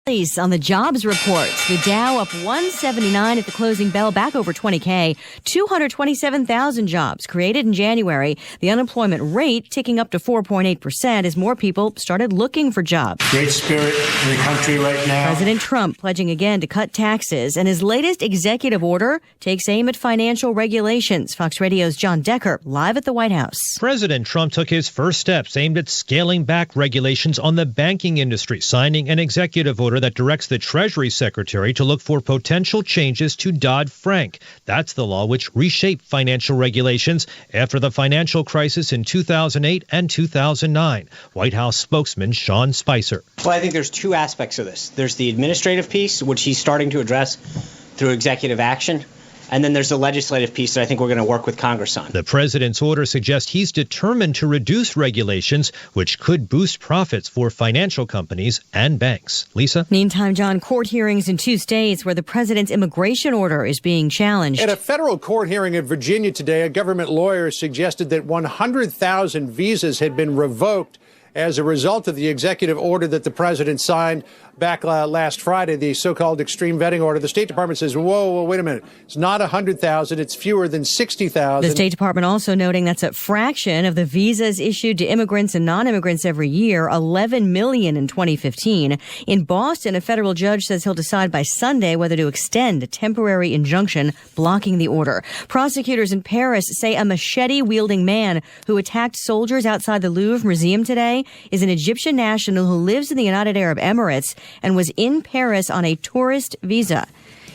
On the jobs reports, the Dow up 179 at the closing bell, back over 20K. 227,000 jobs created in January. The unemployment rate ticking up to 4.8% as more people started looking for jobs. Great spirit in the country right now. President Trump pledging again to cut taxes, and his latest executive order takes aim at financial regulations. Fox Radio's John Decker live at the White House. President Trump took his first steps aimed at scaling back regulations on the banking industry, signing an executive order that directs the Treasury Secretary to look for potential changes to Dodd-Frank. That's the law which reshaped financial regulations after the financial crisis in 2008 and 2009. White House spokesman Sean Spicer. Well, I think there's two aspects of this. There's the administrative piece, which he's starting to address through executive action. And then there's the legislative piece that I think we're going to work with Congress on. The president's order suggests he's determined to reduce regulations, which could boost profits for financial companies and banks. Lisa? Meantime, John, court hearings in 2 states where the president's immigration order is being challenged. At a federal court hearing in Virginia today, a government lawyer suggested that 100,000 visas had been revoked as a result of the executive order that the president signed back last Friday, the so-called extreme vetting order. The State Department says, whoa, wait a minute. It's not 100,000. It's fewer than 60,000. The State Department also noting that's a fraction of the visas issued to immigrants and non-immigrants every year, 11 million in 2015. In Boston, a federal judge says he'll decide by Sunday whether to extend a temporary injunction blocking the order. Prosecutors in Paris say a machete-wielding man who attacked soldiers outside the Louvre Museum today is an Egyptian national who lives in the United Arab Emirates and was in Paris on a tourist visa.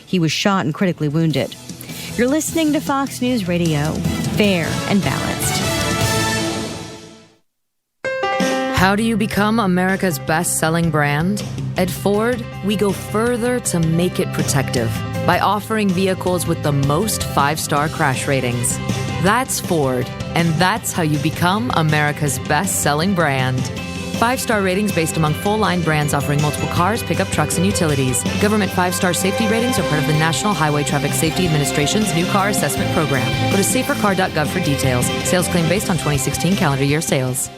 He was shot and critically wounded. You're listening to Fox News Radio, fair and balanced. How do you become America's best-selling brand? At Ford, we go further to make it protective by offering vehicles with the most 5-star crash ratings. That's Ford, and that's how you become America's best-selling brand. 5-star ratings based among full-line brands offering multiple cars, pickup trucks, and utilities. Government 5-star safety ratings are part of the National Highway Traffic Safety Administration's new car assessment program. Go to safercar.gov for details. Sales claim based on 2016 calendar year sales.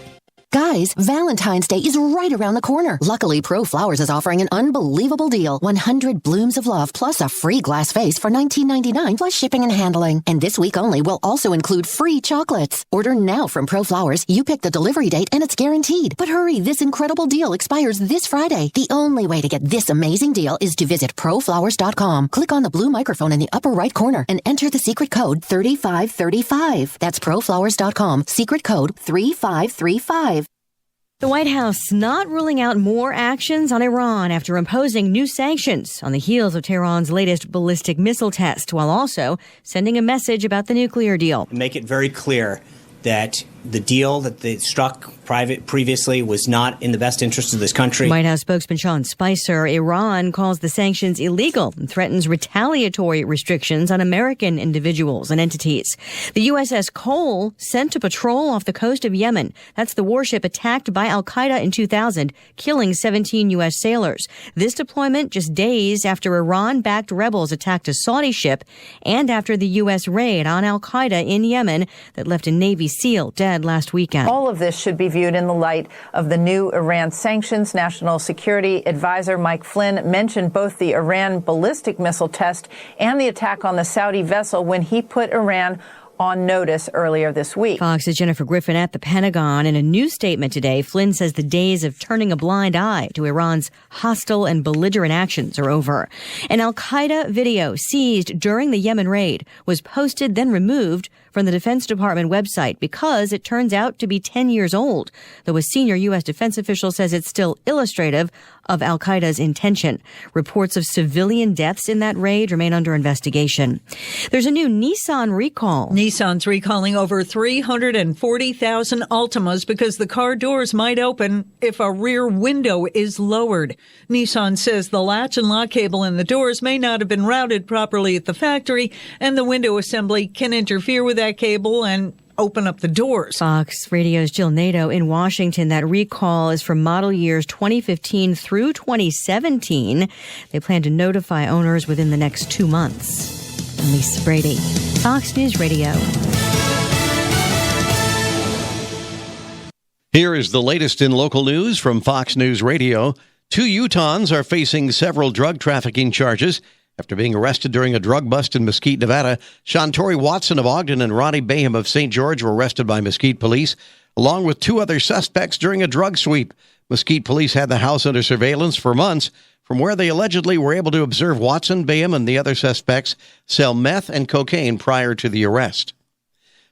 Guys, Valentine's Day is right around the corner. Luckily, Pro Flowers is offering an unbelievable deal. 100 blooms of love plus a free glass vase for $19.99 plus shipping and handling. And this week only will also include free chocolates. Order now from Pro Flowers. You pick the delivery date and it's guaranteed. But hurry, this incredible deal expires this Friday. The only way to get this amazing deal is to visit proflowers.com. Click on the blue microphone in the upper right corner and enter the secret code 3535. That's proflowers.com. Secret code 3535. The White House not ruling out more actions on Iran after imposing new sanctions on the heels of Tehran's latest ballistic missile test, while also sending a message about the nuclear deal. Make it very clear that the deal that they struck previously was not in the best interest of this country. White House spokesman Sean Spicer, Iran calls the sanctions illegal and threatens retaliatory restrictions on American individuals and entities. The USS Cole sent to patrol off the coast of Yemen. That's the warship attacked by al-Qaeda in 2000, killing 17 U.S. sailors. This deployment just days after Iran-backed rebels attacked a Saudi ship and after the U.S. raid on al-Qaeda in Yemen that left a Navy SEAL dead last weekend. All of this should be viewed in the light of the new Iran sanctions. National Security Advisor Mike Flynn mentioned both the Iran ballistic missile test and the attack on the Saudi vessel when he put Iran on notice earlier this week. Fox's Jennifer Griffin at the Pentagon. In a new statement today, Flynn says the days of turning a blind eye to Iran's hostile and belligerent actions are over. An al-Qaeda video seized during the Yemen raid was posted, then removed from the Defense Department website because it turns out to be 10 years old, though a senior U.S. defense official says it's still illustrative of al-Qaeda's intention. Reports of civilian deaths in that raid remain under investigation. There's a new Nissan recall. Nissan's recalling over 340,000 Altimas because the car doors might open if a rear window is lowered. Nissan says the latch and lock cable in the doors may not have been routed properly at the factory, and the window assembly can interfere with that cable and open up the doors. Fox Radio's Jill Nato in Washington. That recall is for model years 2015 through 2017. They plan to notify owners within the next 2 months. I'm Lisa Brady, Fox News Radio. Here is the latest in local news from Fox News Radio. Two Utahns are facing several drug trafficking charges after being arrested during a drug bust in Mesquite, Nevada. Shantori Watson of Ogden and Ronnie Baham of St. George were arrested by Mesquite police, along with two other suspects during a drug sweep. Mesquite police had the house under surveillance for months, from where they allegedly were able to observe Watson, Baham, and the other suspects sell meth and cocaine prior to the arrest.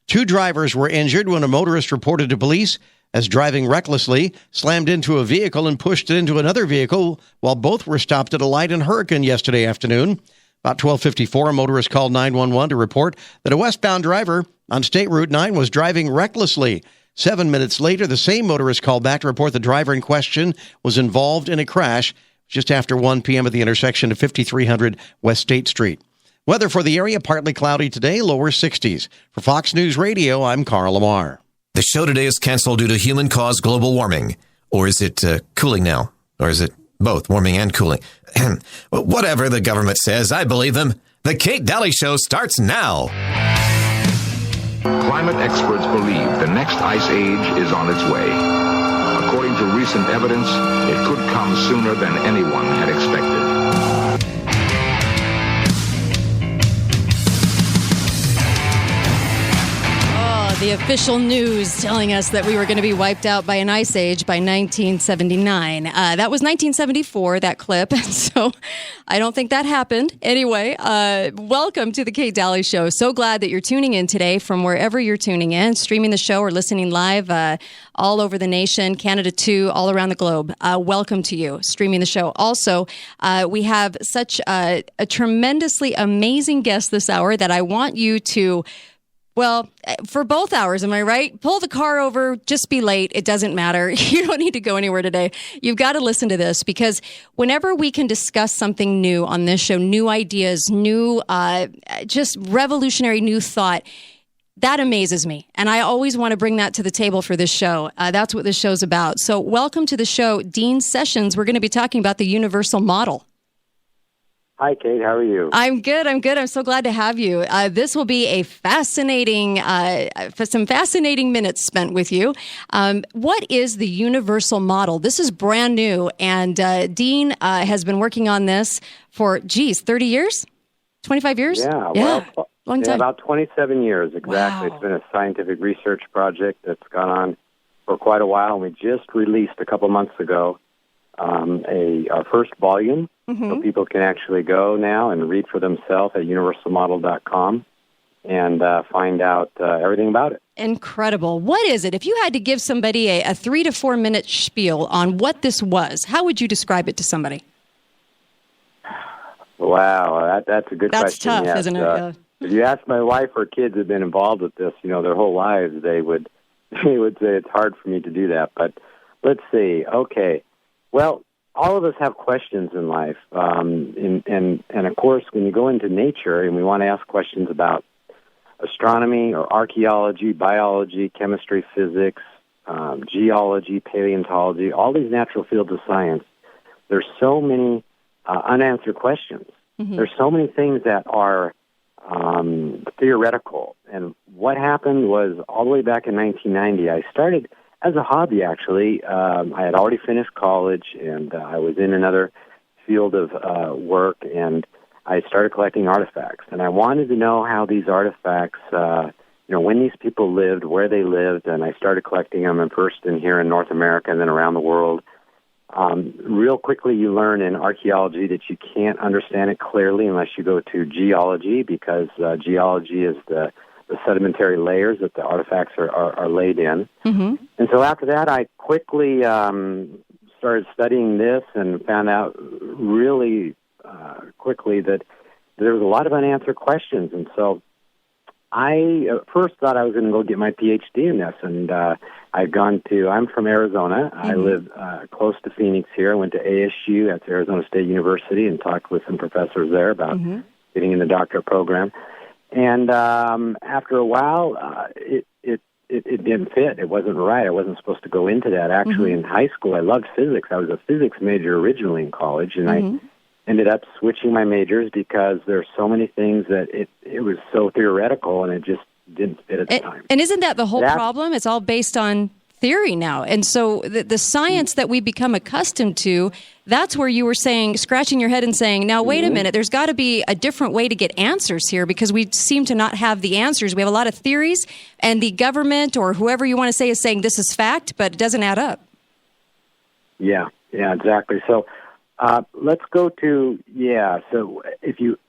Two drivers were injured when a motorist reported to police as driving recklessly slammed into a vehicle and pushed it into another vehicle while both were stopped at a light in Hurricane yesterday afternoon. About 12:54, a motorist called 911 to report that a westbound driver on State Route 9 was driving recklessly. 7 minutes later, the same motorist called back to report the driver in question was involved in a crash just after 1 p.m. at the intersection of 5300 West State Street. Weather for the area, partly cloudy today, lower 60s. For Fox News Radio, I'm Carl Lamar. The show today is canceled due to human-caused global warming. Or is it cooling now? Or is it both, warming and cooling? Whatever the government says, I believe them. The Kate Dalley Show starts now. Climate experts believe the next ice age is on its way. According to recent evidence, it could come sooner than anyone had expected. The official news telling us that we were going to be wiped out by an ice age by 1979. That was 1974, that clip. So I don't think that happened. Anyway, welcome to the Kate Dalley Show. So glad that you're tuning in today from wherever you're tuning in, streaming the show or listening live all over the nation, Canada too, all around the globe. Welcome to you, streaming the show. Also, we have such a tremendously amazing guest this hour that I want you to... Well, for both hours, am I right? Pull the car over, just be late. It doesn't matter. You don't need to go anywhere today. You've got to listen to this because whenever we can discuss something new on this show, new ideas, new, just revolutionary new thought, that amazes me. And I always want to bring that to the table for this show. That's what this show's about. So welcome to the show, Dean Sessions. We're going to be talking about the universal model. Hi, Kate. How are you? I'm good. I'm so glad to have you. This will be a fascinating, some fascinating minutes spent with you. What is the universal model? This is brand new, and Dean has been working on this for, 30 years? 25 years? Yeah. Long time. About 27 years, exactly. Wow. It's been a scientific research project that's gone on for quite a while, and we just released a couple months ago our first volume. So people can actually go now and read for themselves at universalmodel.com and find out everything about it. Incredible. What is it? If you had to give somebody a 3 to 4 minute spiel on what this was, how would you describe it to somebody? Wow, that's a good question. That's tough, yes. isn't it? If you ask my wife or kids who've been involved with this, their whole lives, they would say it's hard for me to do that. But let's see. Okay. Well, all of us have questions in life, and of course, when you go into nature and we want to ask questions about astronomy or archaeology, biology, chemistry, physics, geology, paleontology, all these natural fields of science, there's so many unanswered questions. There's so many things that are theoretical. And what happened was all the way back in 1990, I started as a hobby, actually. I had already finished college, and I was in another field of work, and I started collecting artifacts. And I wanted to know how these artifacts, when these people lived, where they lived, and I started collecting them first here in North America and then around the world. Real quickly, you learn in archaeology that you can't understand it clearly unless you go to geology, because geology is the sedimentary layers that the artifacts are laid in. And so after that, I quickly started studying this and found out really quickly that there was a lot of unanswered questions. And so I first thought I was going to go get my PhD in this. And I'm from Arizona. I live close to Phoenix here. I went to ASU, that's Arizona State University, and talked with some professors there about getting in the doctorate program. And after a while, it didn't fit. It wasn't right. I wasn't supposed to go into that. Actually, in high school, I loved physics. I was a physics major originally in college, and I ended up switching my majors because there's so many things that it was so theoretical, and it just didn't fit at the time. And isn't that the whole problem? It's all based on theory now. And so the science that we become accustomed to, that's where you were saying, scratching your head and saying, now, wait a minute, there's got to be a different way to get answers here, because we seem to not have the answers. We have a lot of theories, and the government or whoever you want to say is saying this is fact, but it doesn't add up. Yeah, exactly. So let's go to, so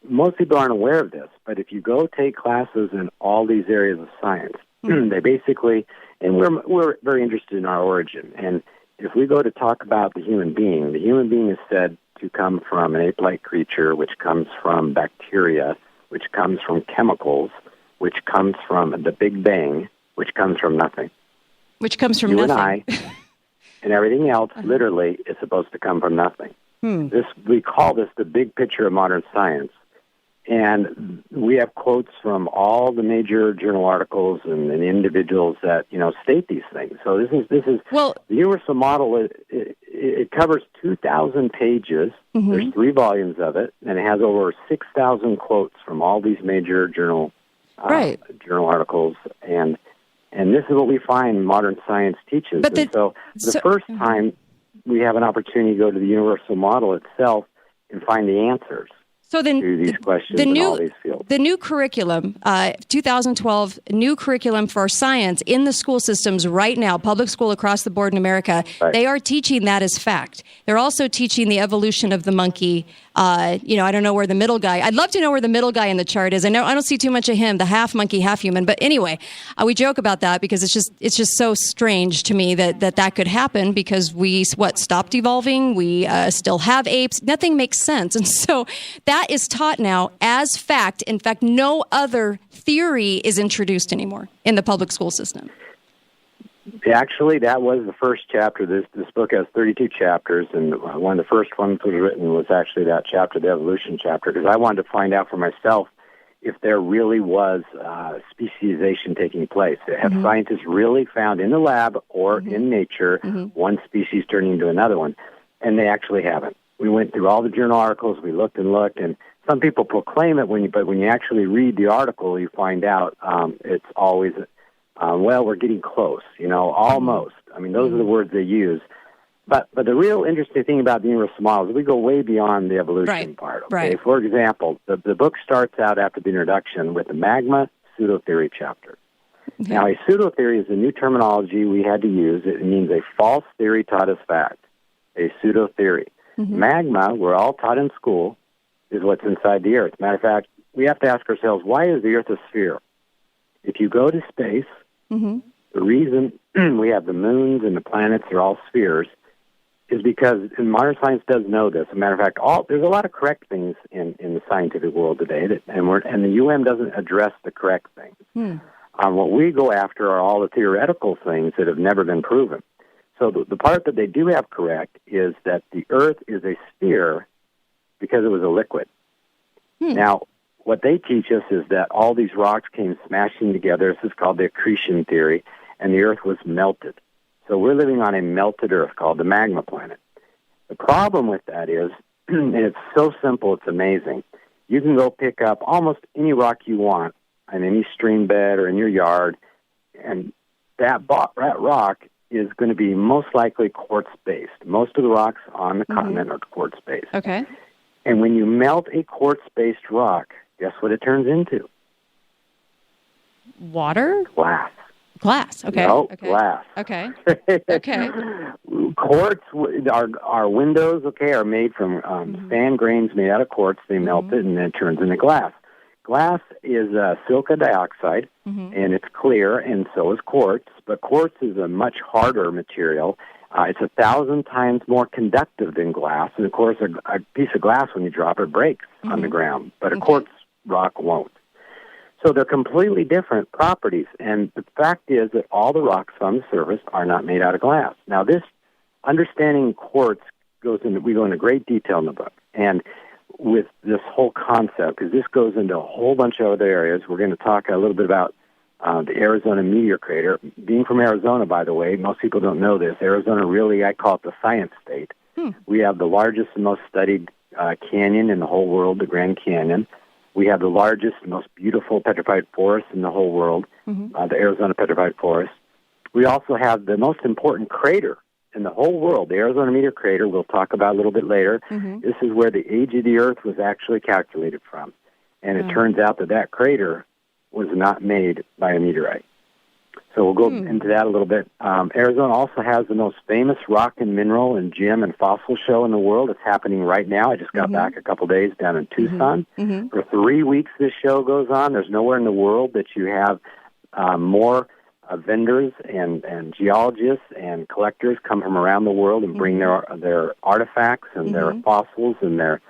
most people aren't aware of this, but if you go take classes in all these areas of science, they basically, and we're very interested in our origin, and if we go to talk about the human being is said to come from an ape-like creature, which comes from bacteria, which comes from chemicals, which comes from the Big Bang, which comes from nothing. Which comes from you nothing. And I, and everything else, literally, is supposed to come from nothing. We call this the big picture of modern science. And we have quotes from all the major journal articles and individuals that, state these things. So this is the universal model. It covers 2,000 pages. There's 3 volumes of it, and it has over 6,000 quotes from all these major journal articles. And this is what we find modern science teaches. But the first time we have an opportunity to go to the universal model itself and find the answers. So then, to these questions in all these fields. The new curriculum, 2012 new curriculum for science in the school systems right now, public school across the board in America, they are teaching that as fact. They're also teaching the evolution of the monkey. I don't know where the middle guy. I'd love to know where the middle guy in the chart is. I don't see too much of him, the half monkey, half human. But anyway, we joke about that because it's just so strange to me that could happen because we stopped evolving. We still have apes. Nothing makes sense, and so that is taught now as fact. In fact, no other theory is introduced anymore in the public school system. Actually, that was the first chapter. This book has 32 chapters, and one of the first ones was written was actually that chapter, the evolution chapter, because I wanted to find out for myself if there really was speciation taking place. Have scientists really found in the lab or in nature one species turning into another one? And they actually haven't. We went through all the journal articles, we looked, and some people proclaim it, but when you actually read the article, you find out it's always... we're getting close, almost. I mean, those are the words they use. But the real interesting thing about the universal model is we go way beyond the evolution part. Okay? Right. For example, the book starts out after the introduction with the magma pseudo-theory chapter. Okay. Now, a pseudo-theory is a new terminology we had to use. It means a false theory taught as fact, a pseudo-theory. Magma, we're all taught in school, is what's inside the Earth. Matter of fact, we have to ask ourselves, why is the Earth a sphere? If you go to space, the reason we have the moons and the planets are all spheres is because, and modern science does know this. As a matter of fact, there's a lot of correct things in the scientific world today, and the UM doesn't address the correct things. What we go after are all the theoretical things that have never been proven. So the part that they do have correct is that the Earth is a sphere because it was a liquid. Now, what they teach us is that all these rocks came smashing together. This is called the accretion theory, and the Earth was melted. So we're living on a melted Earth called the magma planet. The problem with that is, and it's so simple, it's amazing. You can go pick up almost any rock you want in any stream bed or in your yard, and that rock is going to be most likely quartz-based. Most of the rocks on the continent are quartz-based. Okay. And when you melt a quartz-based rock, guess what it turns into? Water? Glass. Okay. No, okay. Glass. Okay. Okay. Quartz, our windows, are made from sand grains made out of quartz. They melt it, and then it turns into glass. Glass is silica dioxide, and it's clear, and so is quartz. But quartz is a much harder material. It's 1,000 times more conductive than glass. And, of course, a piece of glass, when you drop it, breaks on the ground. But a quartz rock won't. So they're completely different properties. And the fact is that all the rocks on the surface are not made out of glass. Now, this understanding quartz we go into great detail in the book. And with this whole concept, because this goes into a whole bunch of other areas, we're going to talk a little bit about the Arizona meteor crater. Being from Arizona, by the way, most people don't know this. Arizona really, I call it the science state. We have the largest and most studied canyon in the whole world, the Grand Canyon. We have the largest and most beautiful petrified forest in the whole world, the Arizona Petrified Forest. We also have the most important crater in the whole world, the Arizona Meteor Crater, we'll talk about a little bit later. This is where the age of the Earth was actually calculated from. And it turns out that crater was not made by a meteorite. So we'll go into that a little bit. Arizona also has the most famous rock and mineral and gem and fossil show in the world. It's happening right now. I just got back a couple days down in Tucson. For 3 weeks this show goes on. There's nowhere in the world that you have more vendors and geologists and collectors come from around the world and bring their artifacts and their fossils and their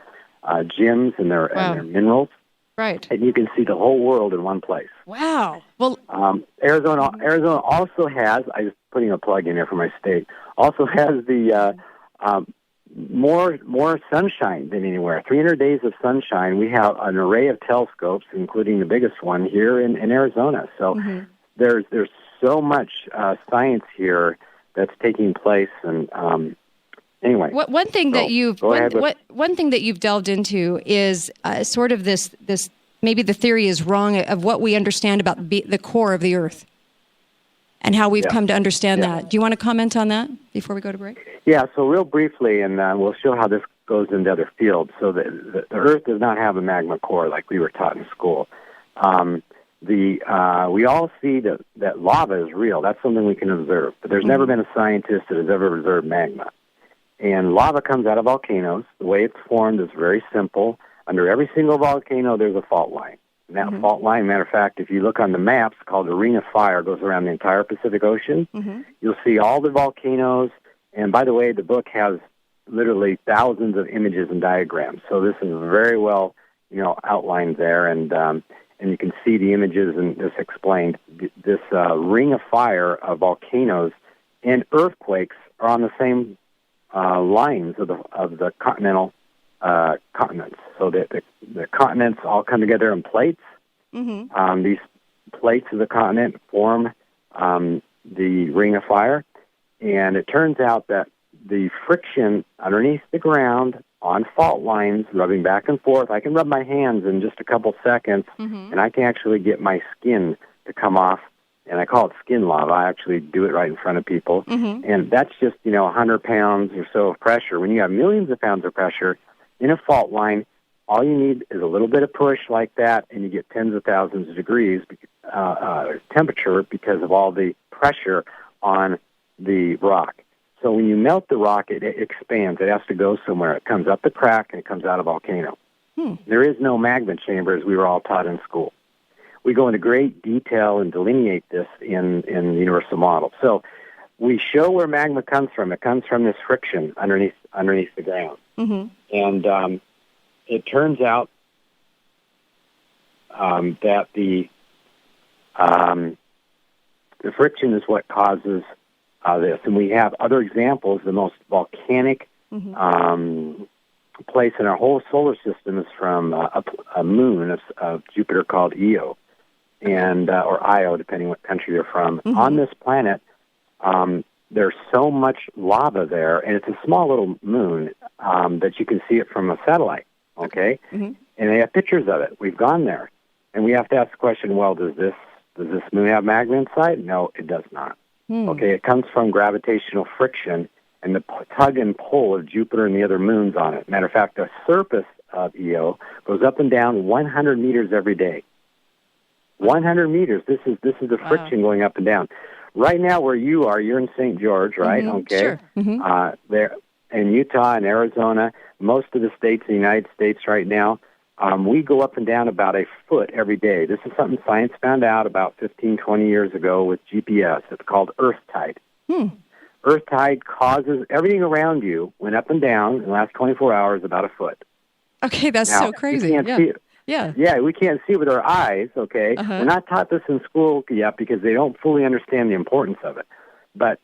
gems and their minerals. Right. And you can see the whole world in one place. Wow. Well, Arizona also has, I'm just putting a plug in here for my state, also has the more sunshine than anywhere. 300 days of sunshine. We have an array of telescopes, including the biggest one here in Arizona. So there's so much science here that's taking place, and anyway. One thing that you've delved into is sort of this maybe the theory is wrong of what we understand about the core of the Earth and how we've come to understand that. Do you want to comment on that before we go to break? Yeah. So real briefly, and we'll show how this goes into other fields. So the Earth does not have a magma core like we were taught in school. We all see that lava is real. That's something we can observe. But there's never been a scientist that has ever observed magma. And lava comes out of volcanoes. The way it's formed is very simple. Under every single volcano, there's a fault line. And that fault line, matter of fact, if you look on the maps, called the Ring of Fire, goes around the entire Pacific Ocean. You'll see all the volcanoes. And by the way, the book has literally thousands of images and diagrams. So this is very well, outlined there. And you can see the images and this explained. This Ring of Fire of volcanoes and earthquakes are on the same lines of the continental continents. So the continents all come together in plates. These plates of the continent form the Ring of Fire. And it turns out that the friction underneath the ground on fault lines, rubbing back and forth, I can rub my hands in just a couple seconds, and I can actually get my skin to come off. And I call it skin lava. I actually do it right in front of people. And that's just, 100 pounds or so of pressure. When you have millions of pounds of pressure in a fault line, all you need is a little bit of push like that, and you get tens of thousands of degrees temperature because of all the pressure on the rock. So when you melt the rock, it expands. It has to go somewhere. It comes up the crack, and it comes out of a volcano. There is no magma chamber, as we were all taught in school. We go into great detail and delineate this in the universal model. So we show where magma comes from. It comes from this friction underneath the ground. And it turns out that the friction is what causes this. And we have other examples. The most volcanic place in our whole solar system is from a moon of Jupiter called Io. Or Io, depending what country you're from. On this planet, there's so much lava there, and it's a small little moon that you can see it from a satellite, okay? And they have pictures of it. We've gone there. And we have to ask the question, well, does this moon have magma inside? No, it does not. Okay, it comes from gravitational friction and the tug and pull of Jupiter and the other moons on it. Matter of fact, the surface of Io goes up and down 100 meters every day. 100 meters. This is the friction going up and down. Right now, where you are, you're in St. George, right? Okay. Sure. There in Utah and Arizona, most of the states in the United States right now, we go up and down about a foot every day. This is something science found out about 15, 20 years ago with GPS. It's called earth tide. Earth tide causes everything around you went up and down in the last 24 hours about a foot. Okay, that's so crazy. You can't see it. Yeah, we can't see it with our eyes, okay? We're not taught this in school yet because they don't fully understand the importance of it. But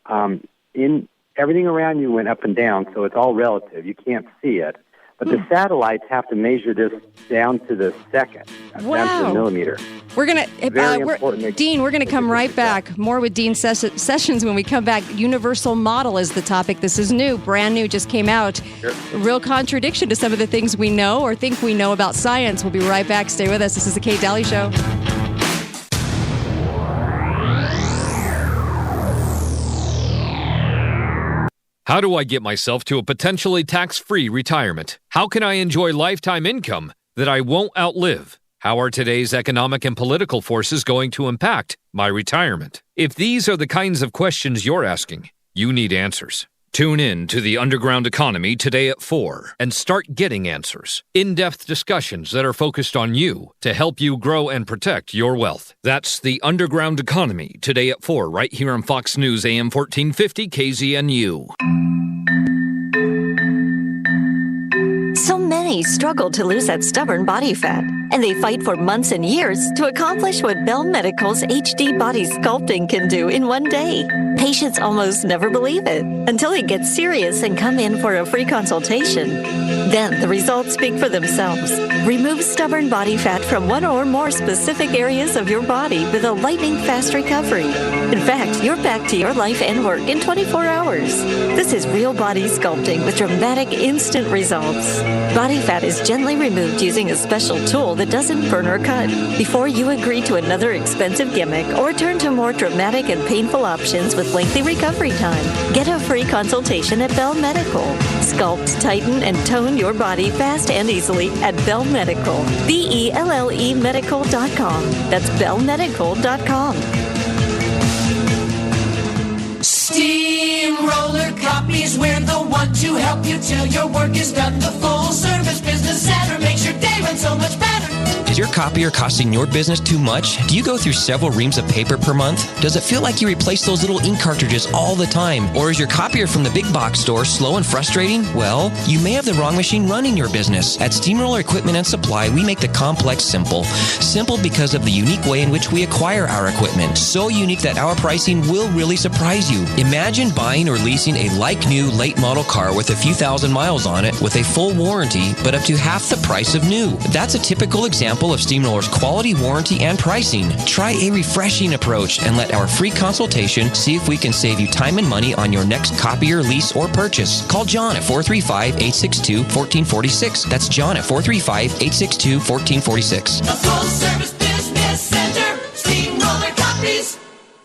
in everything around you went up and down, so it's all relative. You can't see it. But the satellites have to measure this down to the second, down to the millimeter. We're gonna, Dean. We're gonna come right back. More with Dean Sessions when we come back. Universal model is the topic. This is new, brand new, just came out. Sure. A real contradiction to some of the things we know or think we know about science. We'll be right back. Stay with us. This is the Kate Dalley Show. How do I get myself to a potentially tax-free retirement? How can I enjoy lifetime income that I won't outlive? How are today's economic and political forces going to impact my retirement? If these are the kinds of questions you're asking, you need answers. Tune in to The Underground Economy today at 4 and start getting answers. In-depth discussions that are focused on you to help you grow and protect your wealth. That's The Underground Economy today at 4 right here on Fox News AM 1450 KZNU. So many struggle to lose that stubborn body fat, and they fight for months and years to accomplish what Bell Medical's HD Body Sculpting can do in one day. Patients almost never believe it until it gets serious and come in for a free consultation. Then the results speak for themselves. Remove stubborn body fat from one or more specific areas of your body with a lightning-fast recovery. In fact, you're back to your life and work in 24 hours. This is real body sculpting with dramatic instant results. Body fat is gently removed using a special tool that doesn't burn or cut. Before you agree to another expensive gimmick or turn to more dramatic and painful options with lengthy recovery time, get a free consultation at Bell Medical. Sculpt, tighten, and tone your body fast and easily at Bell Medical. BELLE medical.com. That's bellmedical.com. Steamroller Copies, we're the one to help you till your work is done. The full service business center makes your day run so much better. Is your copier costing your business too much? Do you go through several reams of paper per month? Does it feel like you replace those little ink cartridges all the time? Or is your copier from the big box store slow and frustrating? Well, you may have the wrong machine running your business. At Steamroller Equipment and Supply, we make the complex simple. Simple because of the unique way in which we acquire our equipment. So unique that our pricing will really surprise you. Imagine buying or leasing a like-new late-model car with a few thousand miles on it with a full warranty, but up to half the price of new. That's a typical example of Steamroller's quality, warranty, and pricing. Try a refreshing approach and let our free consultation see if we can save you time and money on your next copier, lease, or purchase. Call John at 435-862-1446. That's John at 435-862-1446. The full service business center, Steamroller Copies.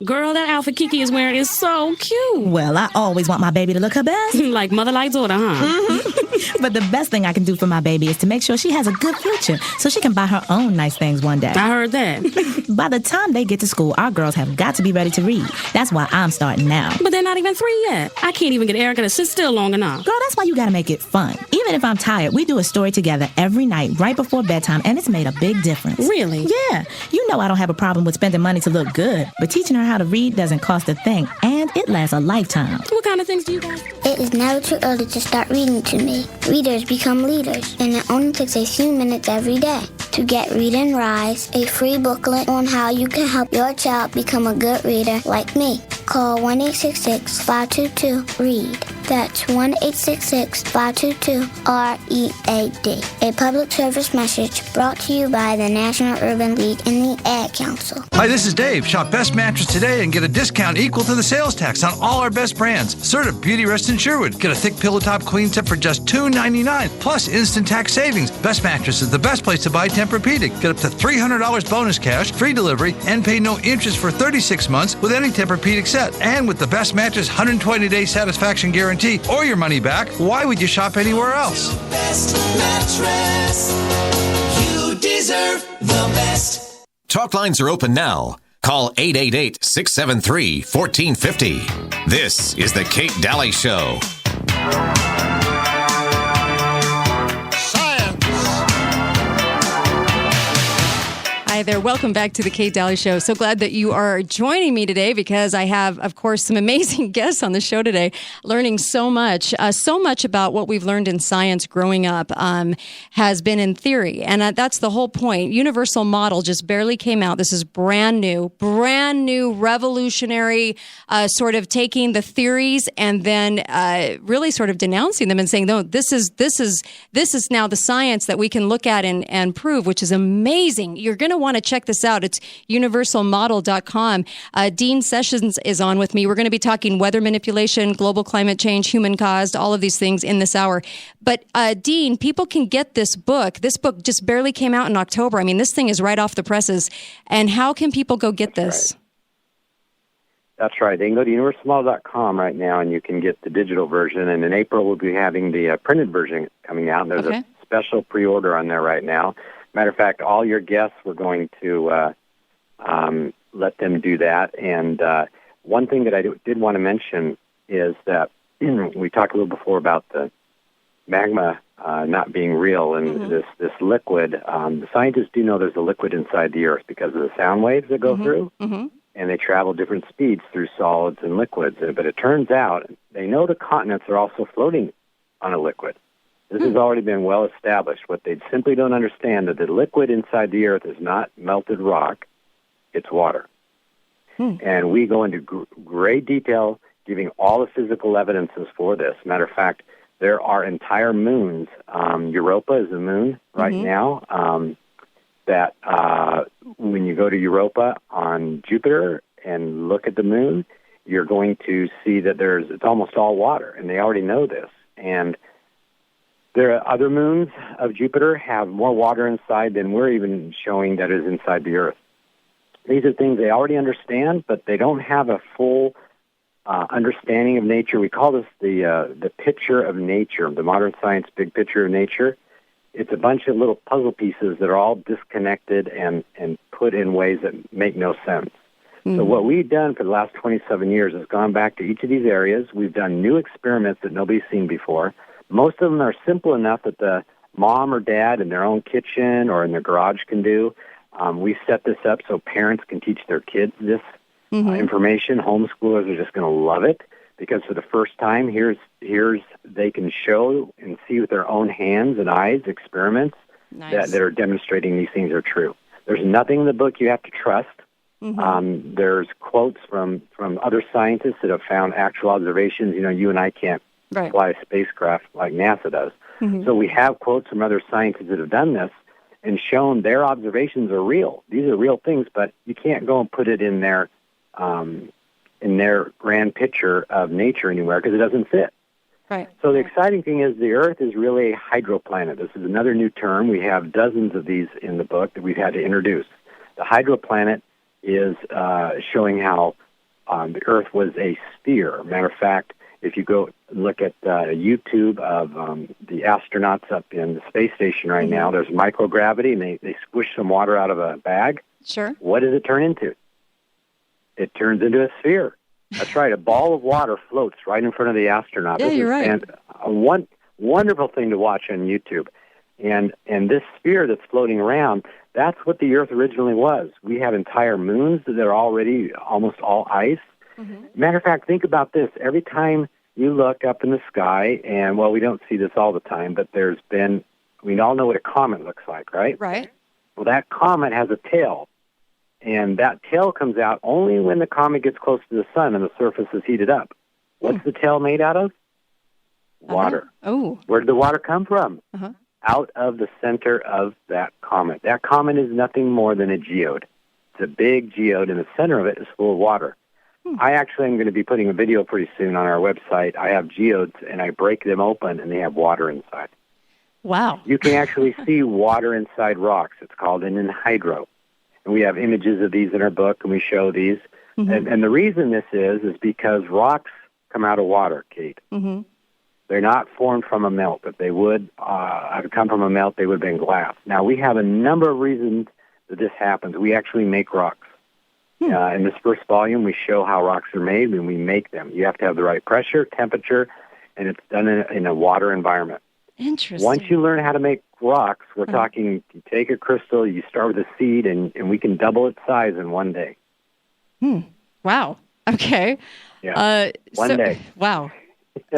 Girl, that outfit Kiki is wearing is so cute. Well, I always want my baby to look her best. Like mother, like daughter, huh? Mm-hmm. But the best thing I can do for my baby is to make sure she has a good future so she can buy her own nice things one day. I heard that. By the time they get to school, our girls have got to be ready to read. That's why I'm starting now. But they're not even 3 yet. I can't even get Erica to sit still long enough. Girl, that's why you gotta make it fun. Even if I'm tired, we do a story together every night right before bedtime, and it's made a big difference. Really? Yeah. You know I don't have a problem with spending money to look good, but teaching her how to read doesn't cost a thing, and it lasts a lifetime. What kind of things do you guys do? It is never too early to start reading to me. Readers become leaders, and it only takes a few minutes every day. To get Read and Rise, a free booklet on how you can help your child become a good reader like me, call 1-866-522-READ. That's 1-866-522-READ. A public service message brought to you by the National Urban League and the Ad Council. Hi, this is Dave. Shop Best Mattress today and get a discount equal to the sales tax on all our best brands. Serta Beauty Rest in Sherwood. Get a thick pillow top queen set for just $2.99 plus instant tax savings. Best Mattress is the best place to buy Tempur-Pedic. Get up to $300 bonus cash, free delivery, and pay no interest for 36 months with any Tempur-Pedic set. And with the Best Mattress 120-day satisfaction guarantee or your money back, why would you shop anywhere else? Best mattress. You deserve the best. Talk lines are open now. Call 888-673-1450. This is the Kate Dalley Show. Hi there. Welcome back to the Kate Dalley Show. So glad that you are joining me today because I have, of course, some amazing guests on the show today, learning so much about what we've learned in science growing up has been in theory. And that's the whole point. Universal model just barely came out. This is brand new, revolutionary, sort of taking the theories and then really sort of denouncing them and saying, no, this is now the science that we can look at and prove, which is amazing. You're going to want to check this out. It's universalmodel.com. Dean Sessions is on with me. We're going to be talking weather manipulation, global climate change, human caused, all of these things in this hour. But Dean, people can get this book. This book just barely came out in October. I mean, this thing is right off the presses. And how can people go get this? That's right. They can go to universalmodel.com right now, and you can get the digital version. And in April, we'll be having the printed version coming out. And there's a special pre-order on there right now. Matter of fact, all your guests, we're going to let them do that. And one thing that I did want to mention is that we talked a little before about the magma not being real and this liquid. The scientists do know there's a liquid inside the Earth because of the sound waves that go through, and they travel different speeds through solids and liquids. But it turns out they know the continents are also floating on a liquid. This has already been well established. What they simply don't understand is that the liquid inside the Earth is not melted rock, it's water. And we go into great detail giving all the physical evidences for this. Matter of fact, there are entire moons. Europa is a moon right now. That when you go to Europa on Jupiter and look at the moon, you're going to see that it's almost all water, and they already know this. And there are other moons of Jupiter have more water inside than we're even showing that is inside the Earth. These are things they already understand, but they don't have a full understanding of nature. We call this the picture of nature, the modern science big picture of nature. It's a bunch of little puzzle pieces that are all disconnected and put in ways that make no sense. So what we've done for the last 27 years is gone back to each of these areas. We've done new experiments that nobody's seen before. Most of them are simple enough that the mom or dad in their own kitchen or in their garage can do. We set this up so parents can teach their kids this information. Homeschoolers are just going to love it because for the first time, here's they can show and see with their own hands and eyes experiments that are demonstrating these things are true. There's nothing in the book you have to trust. There's quotes from other scientists that have found actual observations. You know, you and I can't fly a spacecraft like NASA does. So we have quotes from other scientists that have done this and shown their observations are real. These are real things, but you can't go and put it in their grand picture of nature anywhere because it doesn't fit. Right. So the exciting thing is the Earth is really a hydroplanet. This is another new term. We have dozens of these in the book that we've had to introduce. The hydroplanet is showing how the Earth was a sphere. Matter of fact, if you go look at YouTube of the astronauts up in the space station right now, there's microgravity, and they squish some water out of a bag. Sure. What does it turn into? It turns into a sphere. That's right. A ball of water floats right in front of the astronaut. Yeah, you're right. And a wonderful thing to watch on YouTube. And this sphere that's floating around, that's what the Earth originally was. We have entire moons that are already almost all ice. Matter of fact, think about this. Every time you look up in the sky, and, well, we don't see this all the time, but we all know what a comet looks like, right? Right. Well, that comet has a tail, and that tail comes out only when the comet gets close to the sun and the surface is heated up. What's the tail made out of? Water. Oh. Where did the water come from? Out of the center of that comet. That comet is nothing more than a geode. It's a big geode, and the center of it is full of water. I actually am going to be putting a video pretty soon on our website. I have geodes, and I break them open, and they have water inside. Wow. You can actually see water inside rocks. It's called an anhydro. And we have images of these in our book, and we show these. And the reason this is because rocks come out of water, Kate. They're not formed from a melt. If they would have come from a melt, they would have been glass. Now, we have a number of reasons that this happens. We actually make rocks. In this first volume, we show how rocks are made when we make them. You have to have the right pressure, temperature, and it's done in a water environment. Interesting. Once you learn how to make rocks, we're talking, you take a crystal, you start with a seed, and we can double its size in one day. Wow. Okay. Yeah. One day. Wow.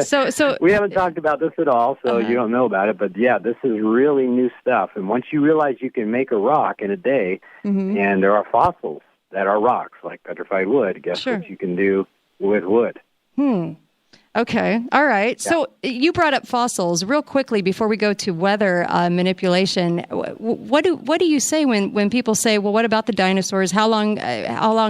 So we haven't talked about this at all, so you don't know about it. But yeah, this is really new stuff. And once you realize you can make a rock in a day, and there are fossils that are rocks like petrified wood, guess what you can do with wood? Okay. All right. Yeah. So you brought up fossils real quickly before we go to weather manipulation. What do you say when people say, well, what about the dinosaurs? How long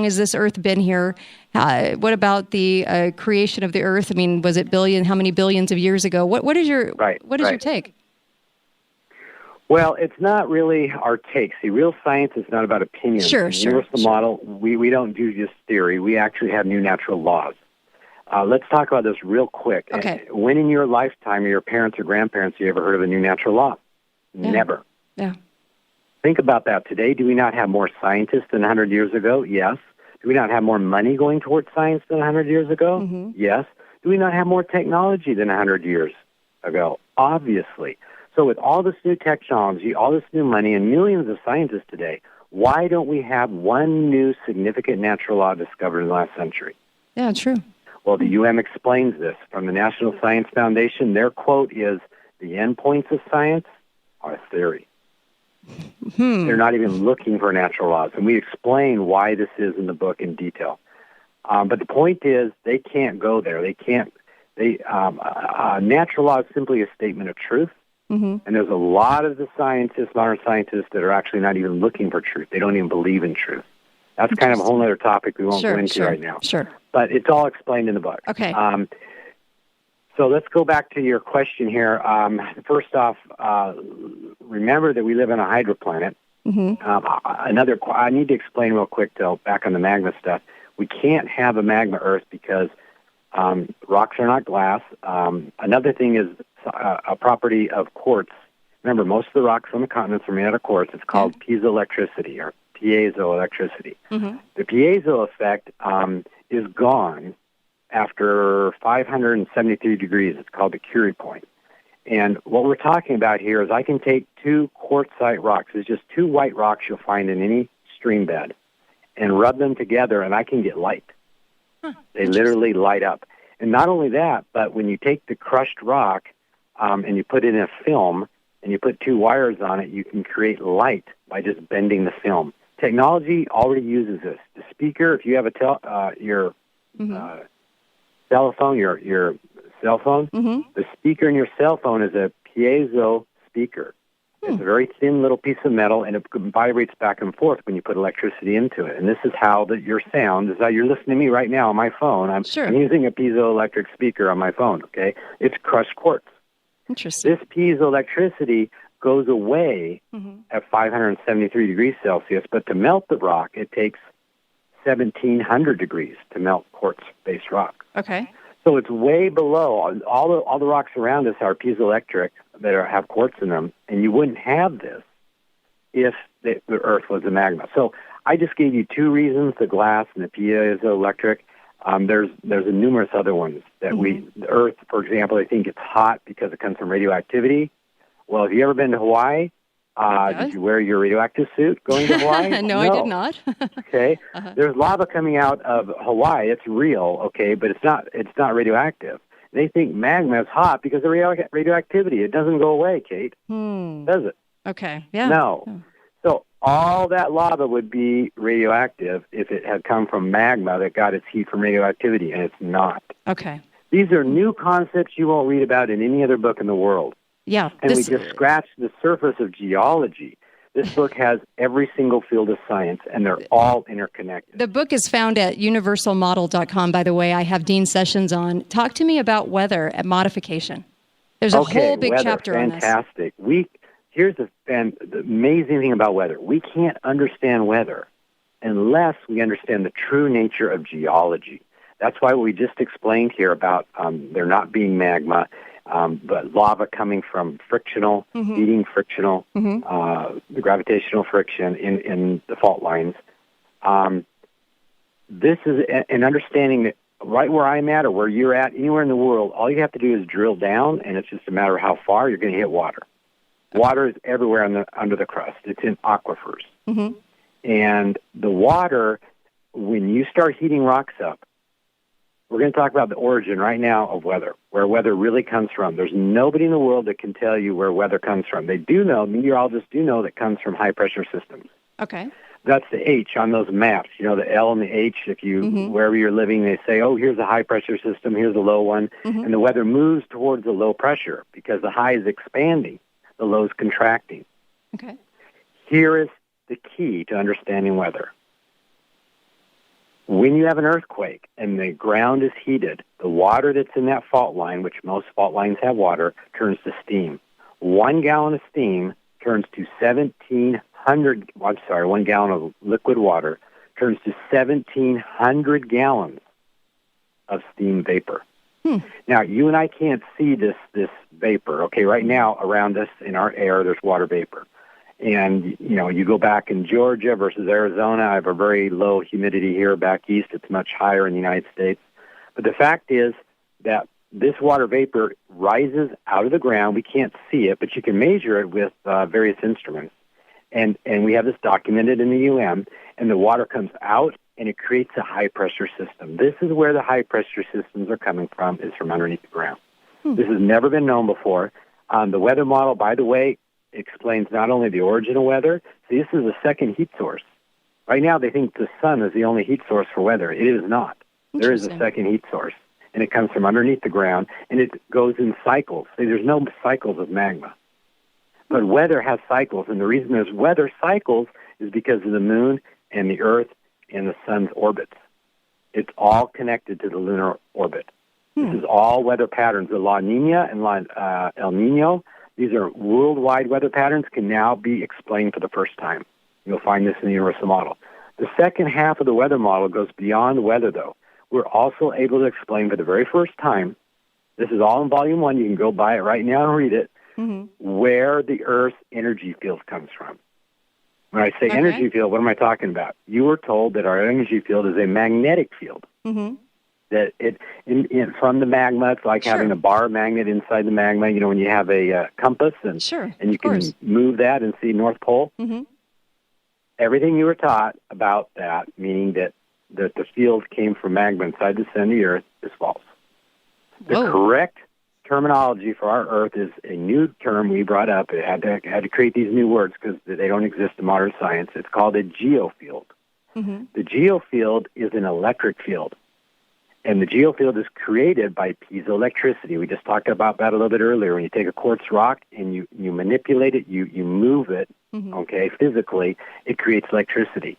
has this Earth been here? What about the creation of the Earth? I mean, was it how many billions of years ago? What is your your take? Well, it's not really our take. See, real science is not about opinion. Sure, In the universal model, we don't do just theory. We actually have new natural laws. Let's talk about this real quick. Okay. When in your lifetime, or your parents or grandparents, you ever heard of a new natural law? Yeah. Never. Yeah. Think about that. Today, do we not have more scientists than 100 years ago? Yes. Do we not have more money going towards science than 100 years ago? Mm-hmm. Yes. Do we not have more technology than 100 years ago? Obviously. So with all this new technology, all this new money, and millions of scientists today, why don't we have one new significant natural law discovered in the last century? Yeah, true. Well, the UM explains this. From the National Science Foundation, their quote is, the endpoints of science are theory. They're not even looking for natural laws. And we explain why this is in the book in detail. But the point is, they can't go there. They can't. Natural law is simply a statement of truth. Mm-hmm. And there's a lot of the scientists, modern scientists, that are actually not even looking for truth. They don't even believe in truth. That's kind of a whole other topic we won't go into right now. Sure. But it's all explained in the book. Okay. So let's go back to your question here. First off, remember that we live on a hydroplanet. Mm-hmm. I need to explain real quick, though, back on the magma stuff. We can't have a magma Earth because rocks are not glass. Another thing is a property of quartz. Remember, most of the rocks on the continents are made out of quartz. It's called piezoelectricity or piezoelectricity. Mm-hmm. The piezo effect is gone after 573 degrees. It's called the Curie point. And what we're talking about here is I can take two quartzite rocks. It's just two white rocks you'll find in any stream bed and rub them together, and I can get light. They literally light up. And not only that, but when you take the crushed rock and you put it in a film and you put two wires on it, you can create light by just bending the film. Technology already uses this. The speaker, if you have your telephone, your cell phone, the speaker in your cell phone is a piezo speaker. It's a very thin little piece of metal, and it vibrates back and forth when you put electricity into it. And this is how your sound is how you're listening to me right now on my phone. I'm using a piezoelectric speaker on my phone, okay? It's crushed quartz. Interesting. This piezoelectricity goes away at 573 degrees Celsius, but to melt the rock, it takes 1,700 degrees to melt quartz-based rock. Okay. So it's way below. All the rocks around us are piezoelectric that have quartz in them, and you wouldn't have this if the Earth was a magma. So I just gave you two reasons, the glass and the piezoelectric. There's numerous other ones that the Earth, for example, I think it's hot because it comes from radioactivity. Well, have you ever been to Hawaii? Did you wear your radioactive suit going to Hawaii? No, I did not. Okay. There's lava coming out of Hawaii. It's real, okay, but it's not radioactive. They think magma is hot because of radioactivity. It doesn't go away, Kate. Does it? Okay. Yeah. No. Yeah. So all that lava would be radioactive if it had come from magma that got its heat from radioactivity, and it's not. Okay. These are new concepts you won't read about in any other book in the world. Yeah. And we just scratched the surface of geology. This book has every single field of science, and they're all interconnected. The book is found at universalmodel.com, by the way. I have Dean Sessions on. Talk to me about weather and modification. There's a whole big weather, chapter on this. Fantastic. Here's the amazing thing about weather. We can't understand weather unless we understand the true nature of geology. That's why we just explained here about there not being magma, but lava coming from frictional, heating frictional, the gravitational friction in the fault lines. This is an understanding that right where I'm at or where you're at, anywhere in the world, all you have to do is drill down, and it's just a matter of how far you're going to hit water. Water is everywhere under the crust. It's in aquifers. And the water, when you start heating rocks up, we're going to talk about the origin right now of weather, where weather really comes from. There's nobody in the world that can tell you where weather comes from. They do know, meteorologists do know that it comes from high-pressure systems. Okay. That's the H on those maps. You know, the L and the H, if you, wherever you're living, they say, oh, here's a high-pressure system, here's a low one. And the weather moves towards the low pressure because the high is expanding, the low is contracting. Okay. Here is the key to understanding weather. When you have an earthquake and the ground is heated, the water that's in that fault line, which most fault lines have water, turns to steam. 1 gallon of steam turns to 1,700, I'm sorry, 1 gallon of liquid water turns to 1,700 gallons of steam vapor. Now, you and I can't see this vapor. Okay, right now around us in our air, there's water vapor. And, you go back in Georgia versus Arizona, I have a very low humidity here. Back east, it's much higher in the United States. But the fact is that this water vapor rises out of the ground. We can't see it, but you can measure it with various instruments. And we have this documented in the UM, and the water comes out, and it creates a high-pressure system. This is where the high-pressure systems are coming from, is from underneath the ground. This has never been known before. The weather model, by the way, explains not only the origin of weather. See, this is a second heat source. Right now, they think the sun is the only heat source for weather. It is not. There is a second heat source, and it comes from underneath the ground, and it goes in cycles. See, there's no cycles of magma. But weather has cycles, and the reason there's weather cycles is because of the moon and the earth and the sun's orbits. It's all connected to the lunar orbit. This is all weather patterns. The La Nina and El Nino, these are worldwide weather patterns, can now be explained for the first time. You'll find this in the universal model. The second half of the weather model goes beyond weather, though. We're also able to explain for the very first time, this is all in Volume 1, you can go buy it right now and read it, where the Earth's energy field comes from. When I say energy field, what am I talking about? You were told that our energy field is a magnetic field. That it from the magma, it's like having a bar magnet inside the magma. When you have a compass and you can move that and see North Pole. Everything you were taught about that, meaning that the field came from magma inside the center of the Earth, is false. The correct terminology for our Earth is a new term we brought up. It had to create these new words because they don't exist in modern science. It's called a geofield. The geofield is an electric field, and the geofield is created by piezoelectricity. We just talked about that a little bit earlier. When you take a quartz rock and you manipulate it, you move it, physically, it creates electricity.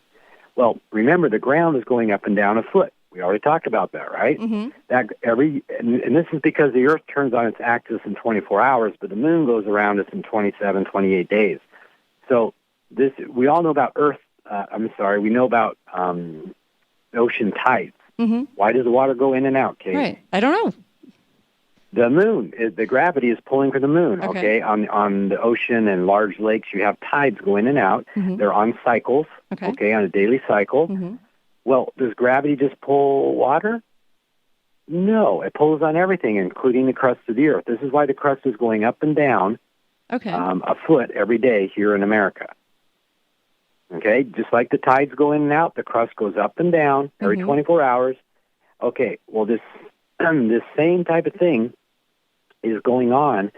Well, remember, the ground is going up and down a foot. We already talked about that, right? And this is because the Earth turns on its axis in 24 hours, but the Moon goes around us in 27, 28 days. So we all know about we know about ocean tides. Why does the water go in and out, Kate? Right. I don't know. The Moon, the gravity is pulling for the Moon, okay? On the ocean and large lakes, you have tides go in and out. They're on cycles, on a daily cycle. Well, does gravity just pull water? No, it pulls on everything, including the crust of the Earth. This is why the crust is going up and down a foot every day here in America. Okay, just like the tides go in and out, the crust goes up and down every 24 hours. Okay, well, this same type of thing is going on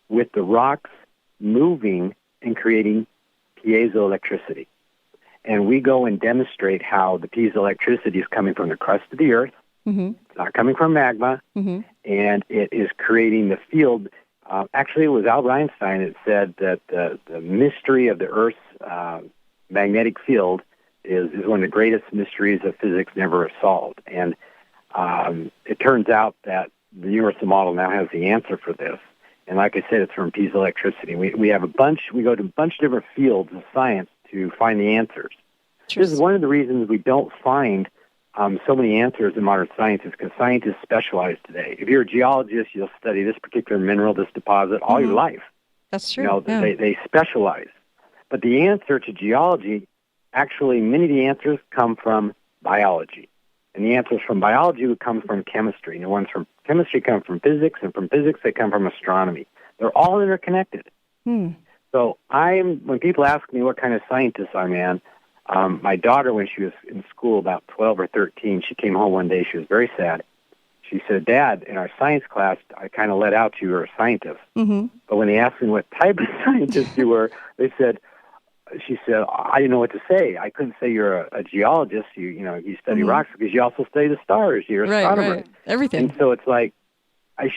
with the rocks moving and creating piezoelectricity. And we go and demonstrate how the piezoelectricity is coming from the crust of the Earth. It's not coming from magma, and it is creating the field. Actually, it was Albert Einstein that said that the mystery of the Earth's magnetic field is one of the greatest mysteries of physics never solved. And it turns out that the universal model now has the answer for this. And like I said, it's from piezoelectricity. We go to a bunch of different fields of science to find the answers. This is one of the reasons we don't find so many answers in modern science, is because scientists specialize today. If you're a geologist, you'll study this particular mineral, this deposit, all your life. That's true. They specialize. But the answer to geology, actually, many of the answers come from biology. And the answers from biology would come from chemistry. And the ones from chemistry come from physics, and from physics they come from astronomy. They're all interconnected. So when people ask me what kind of scientist I am, my daughter, when she was in school, about 12 or 13, she came home one day. She was very sad. She said, "Dad, in our science class, I kind of let out you were a scientist." But when they asked me what type of scientist you were, she said, "I didn't know what to say. I couldn't say you're a geologist. You study rocks, because you also study the stars. You're an astronomer." Right. Everything. And so it's like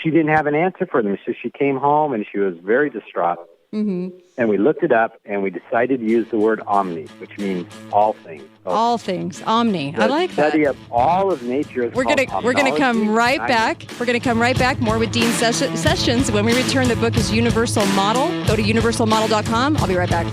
she didn't have an answer for them. So she came home and she was very distraught. And we looked it up, and we decided to use the word omni, which means all things. So all things. Omni. I like that. Study of all of nature. We're gonna come right back. We're gonna come right back. More with Dean Sessions when we return. The book is Universal Model. Go to universalmodel.com. I'll be right back.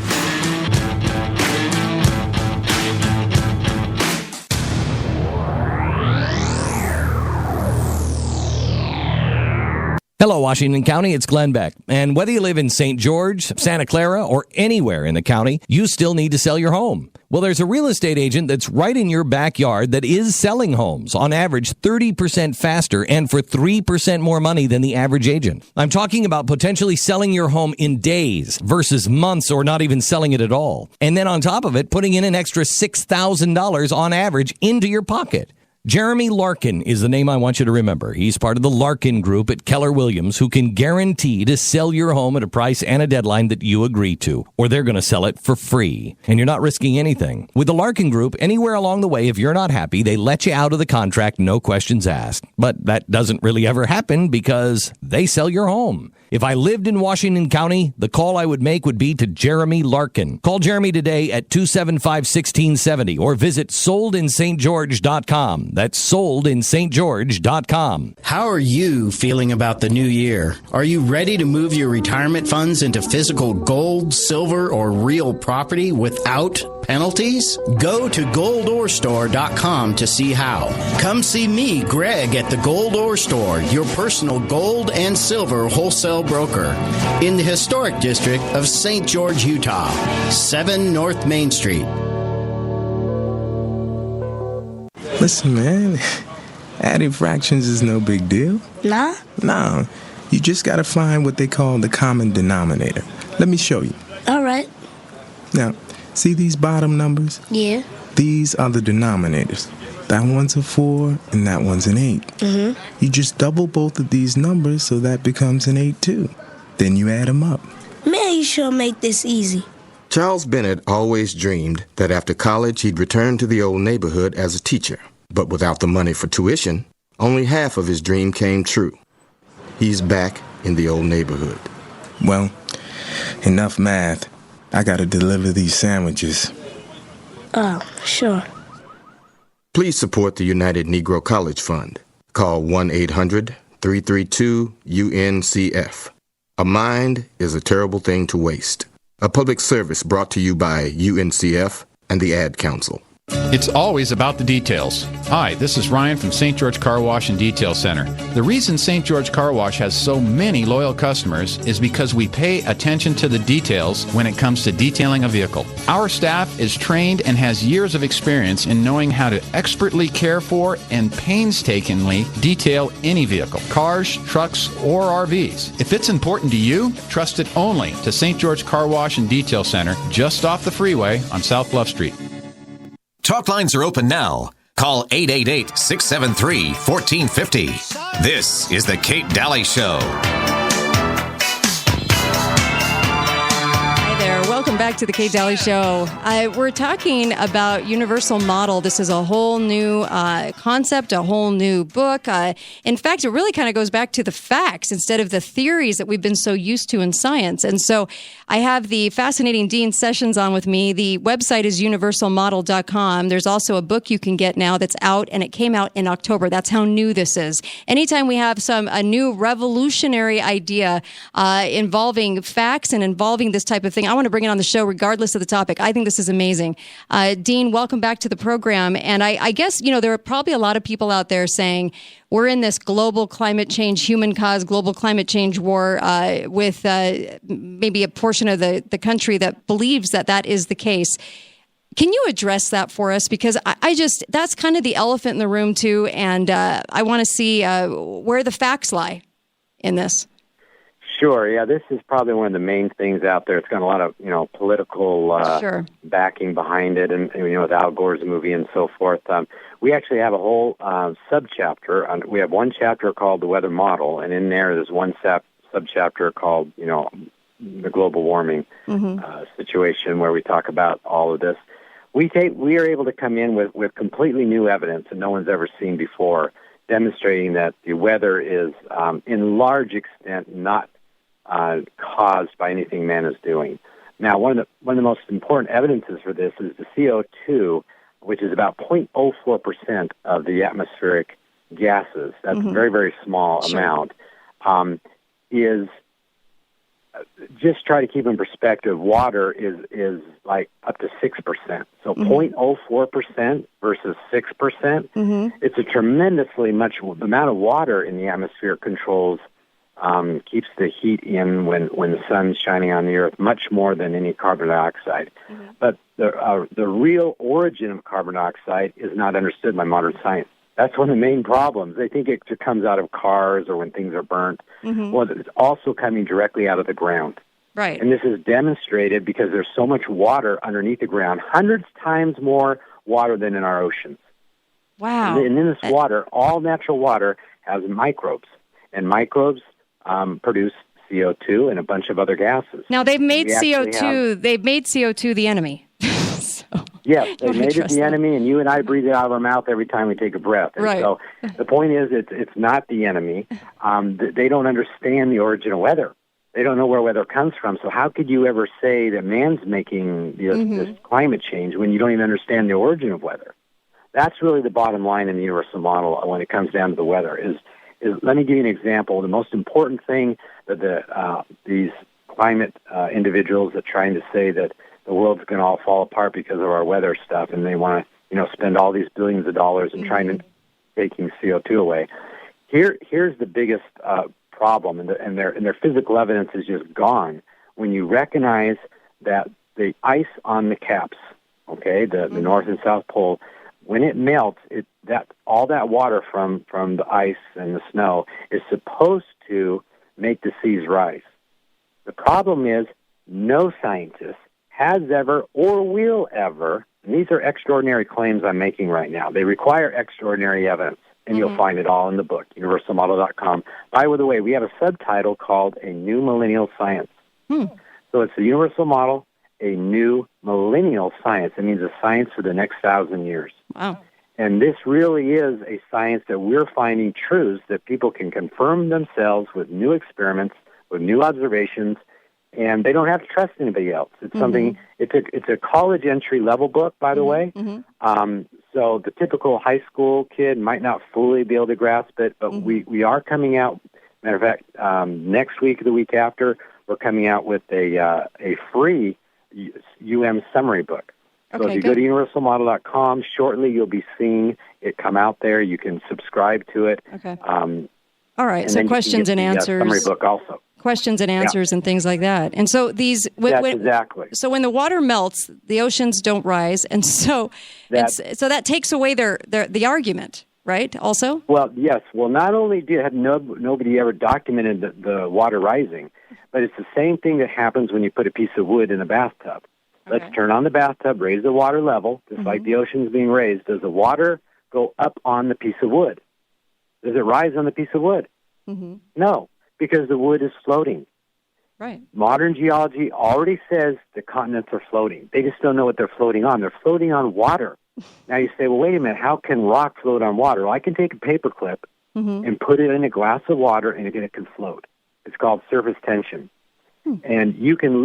Hello, Washington County. It's Glenn Beck. And whether you live in St. George, Santa Clara, or anywhere in the county, you still need to sell your home. Well, there's a real estate agent that's right in your backyard that is selling homes, on average 30% faster and for 3% more money than the average agent. I'm talking about potentially selling your home in days versus months or not even selling it at all. And then on top of it, putting in an extra $6,000 on average into your pocket. Jeremy Larkin is the name I want you to remember. He's part of the Larkin Group at Keller Williams, who can guarantee to sell your home at a price and a deadline that you agree to, or they're going to sell it for free. And you're not risking anything. With the Larkin Group, anywhere along the way, if you're not happy, they let you out of the contract, no questions asked. But that doesn't really ever happen because they sell your home. If I lived in Washington County, the call I would make would be to Jeremy Larkin. Call Jeremy today at 275-1670 or visit soldinstgeorge.com. That's soldinstgeorge.com. How are you feeling about the new year? Are you ready to move your retirement funds into physical gold, silver, or real property without penalties? Go to goldorstore.com to see how. Come see me, Greg, at the Gold Ore Store, your personal gold and silver wholesale broker in the historic district of St. George, Utah, 7 North Main Street. Listen, man, adding fractions is no big deal. Nah? No, you just gotta find what they call the common denominator. Let me show you. All right. Now, see these bottom numbers? Yeah. These are the denominators. That one's a 4 and that one's an 8. Mm-hmm. You just double both of these numbers so that becomes an 8 too. Then you add them up. Man, you sure make this easy. Charles Bennett always dreamed that after college he'd return to the old neighborhood as a teacher. But without the money for tuition, only half of his dream came true. He's back in the old neighborhood. Well, enough math. I gotta deliver these sandwiches. Oh, sure. Please support the United Negro College Fund. Call 1-800-332-UNCF. A mind is a terrible thing to waste. A public service brought to you by UNCF and the Ad Council. It's always about the details. Hi, this is Ryan from St. George Car Wash and Detail Center. The reason St. George Car Wash has so many loyal customers is because we pay attention to the details when it comes to detailing a vehicle. Our staff is trained and has years of experience in knowing how to expertly care for and painstakingly detail any vehicle, cars, trucks, or RVs. If it's important to you, trust it only to St. George Car Wash and Detail Center, just off the freeway on South Bluff Street. Talk lines are open now. Call 888-673-1450. This is the Kate Dalley Show. Hi there. Welcome back to the Kate Dalley Show. We're talking about Universal Model. This is a whole new concept, a whole new book. In fact, it really kind of goes back to the facts instead of the theories that we've been so used to in science. And so I have the fascinating Dean Sessions on with me. The website is universalmodel.com. There's also a book you can get now that's out, and it came out in October. That's how new this is. Anytime we have a new revolutionary idea involving facts and involving this type of thing, I want to bring it on the show regardless of the topic. I think this is amazing. Dean, welcome back to the program. And I guess, there are probably a lot of people out there saying, we're in this global climate change, human-caused global climate change war with maybe a portion of the country that believes that is the case. Can you address that for us? Because that's kind of the elephant in the room, too, and I want to see where the facts lie in this. Sure. Yeah, this is probably one of the main things out there. It's got a lot of, political backing behind it, and with Al Gore's movie and so forth. We actually have a whole subchapter. We have one chapter called The Weather Model, and in there's one subchapter called, the global warming situation, where we talk about all of this. We are able to come in with completely new evidence that no one's ever seen before, demonstrating that the weather is, in large extent, not caused by anything man is doing. Now, one of the most important evidences for this is the CO2, which is about 0.04% of the atmospheric gases. That's a very, very small amount. Is just try to keep in perspective. Water is like up to 6%. So 0.04% versus 6%. It's a tremendously much the amount of water in the atmosphere controls. Keeps the heat in when the sun's shining on the earth much more than any carbon dioxide. But the real origin of carbon dioxide is not understood by modern science. That's one of the main problems. They think it comes out of cars or when things are burnt. Well, it's also coming directly out of the ground. Right. And this is demonstrated because there's so much water underneath the ground, hundreds times more water than in our oceans. Wow. And in this water, all natural water has microbes. And microbes produce CO2 and a bunch of other gases. Now they've made CO2. They've made CO2 the enemy. Yes, they made it the enemy, and you and I breathe it out of our mouth every time we take a breath. And so the point is, it's not the enemy. They don't understand the origin of weather. They don't know where weather comes from. So how could you ever say that man's making this climate change when you don't even understand the origin of weather? That's really the bottom line in the universal model when it comes down to the weather. Is let me give you an example. The most important thing that these climate individuals are trying to say that the world's going to all fall apart because of our weather stuff, and they want to, spend all these billions of dollars in trying to taking CO2 away. Here's the biggest problem, and their physical evidence is just gone when you recognize that the ice on the caps, the North and South Pole, when it melts, all that water from the ice and the snow is supposed to make the seas rise. The problem is no scientist has ever or will ever, and these are extraordinary claims I'm making right now. They require extraordinary evidence, and you'll find it all in the book, universalmodel.com. By the way, we have a subtitle called A New Millennial Science. So it's the universal model, a new millennial science. It means a science for the next 1,000 years. Wow. And this really is a science that we're finding truths that people can confirm themselves with new experiments, with new observations, and they don't have to trust anybody else. It's something. It's a college entry level book, by the way. So the typical high school kid might not fully be able to grasp it, but we are coming out. Matter of fact, next week or the week after, we're coming out with a free UM summary book. So if you go to universalmodel.com, shortly you'll be seeing it come out there. You can subscribe to it. Okay. All right. So questions and answers. Summary book also. Questions and answers and things like that. And so these... exactly. So when the water melts, the oceans don't rise. And so that takes away the argument, right, also? Well, yes. Well, not only had nobody ever documented the water rising, but it's the same thing that happens when you put a piece of wood in a bathtub. Okay. Let's turn on the bathtub, raise the water level, just like the ocean's being raised. Does the water go up on the piece of wood? Does it rise on the piece of wood? No, because the wood is floating. Right. Modern geology already says the continents are floating. They just don't know what they're floating on. They're floating on water. Now you say, well, wait a minute, how can rock float on water? Well, I can take a paper clip and put it in a glass of water and it can float. It's called surface tension. And you can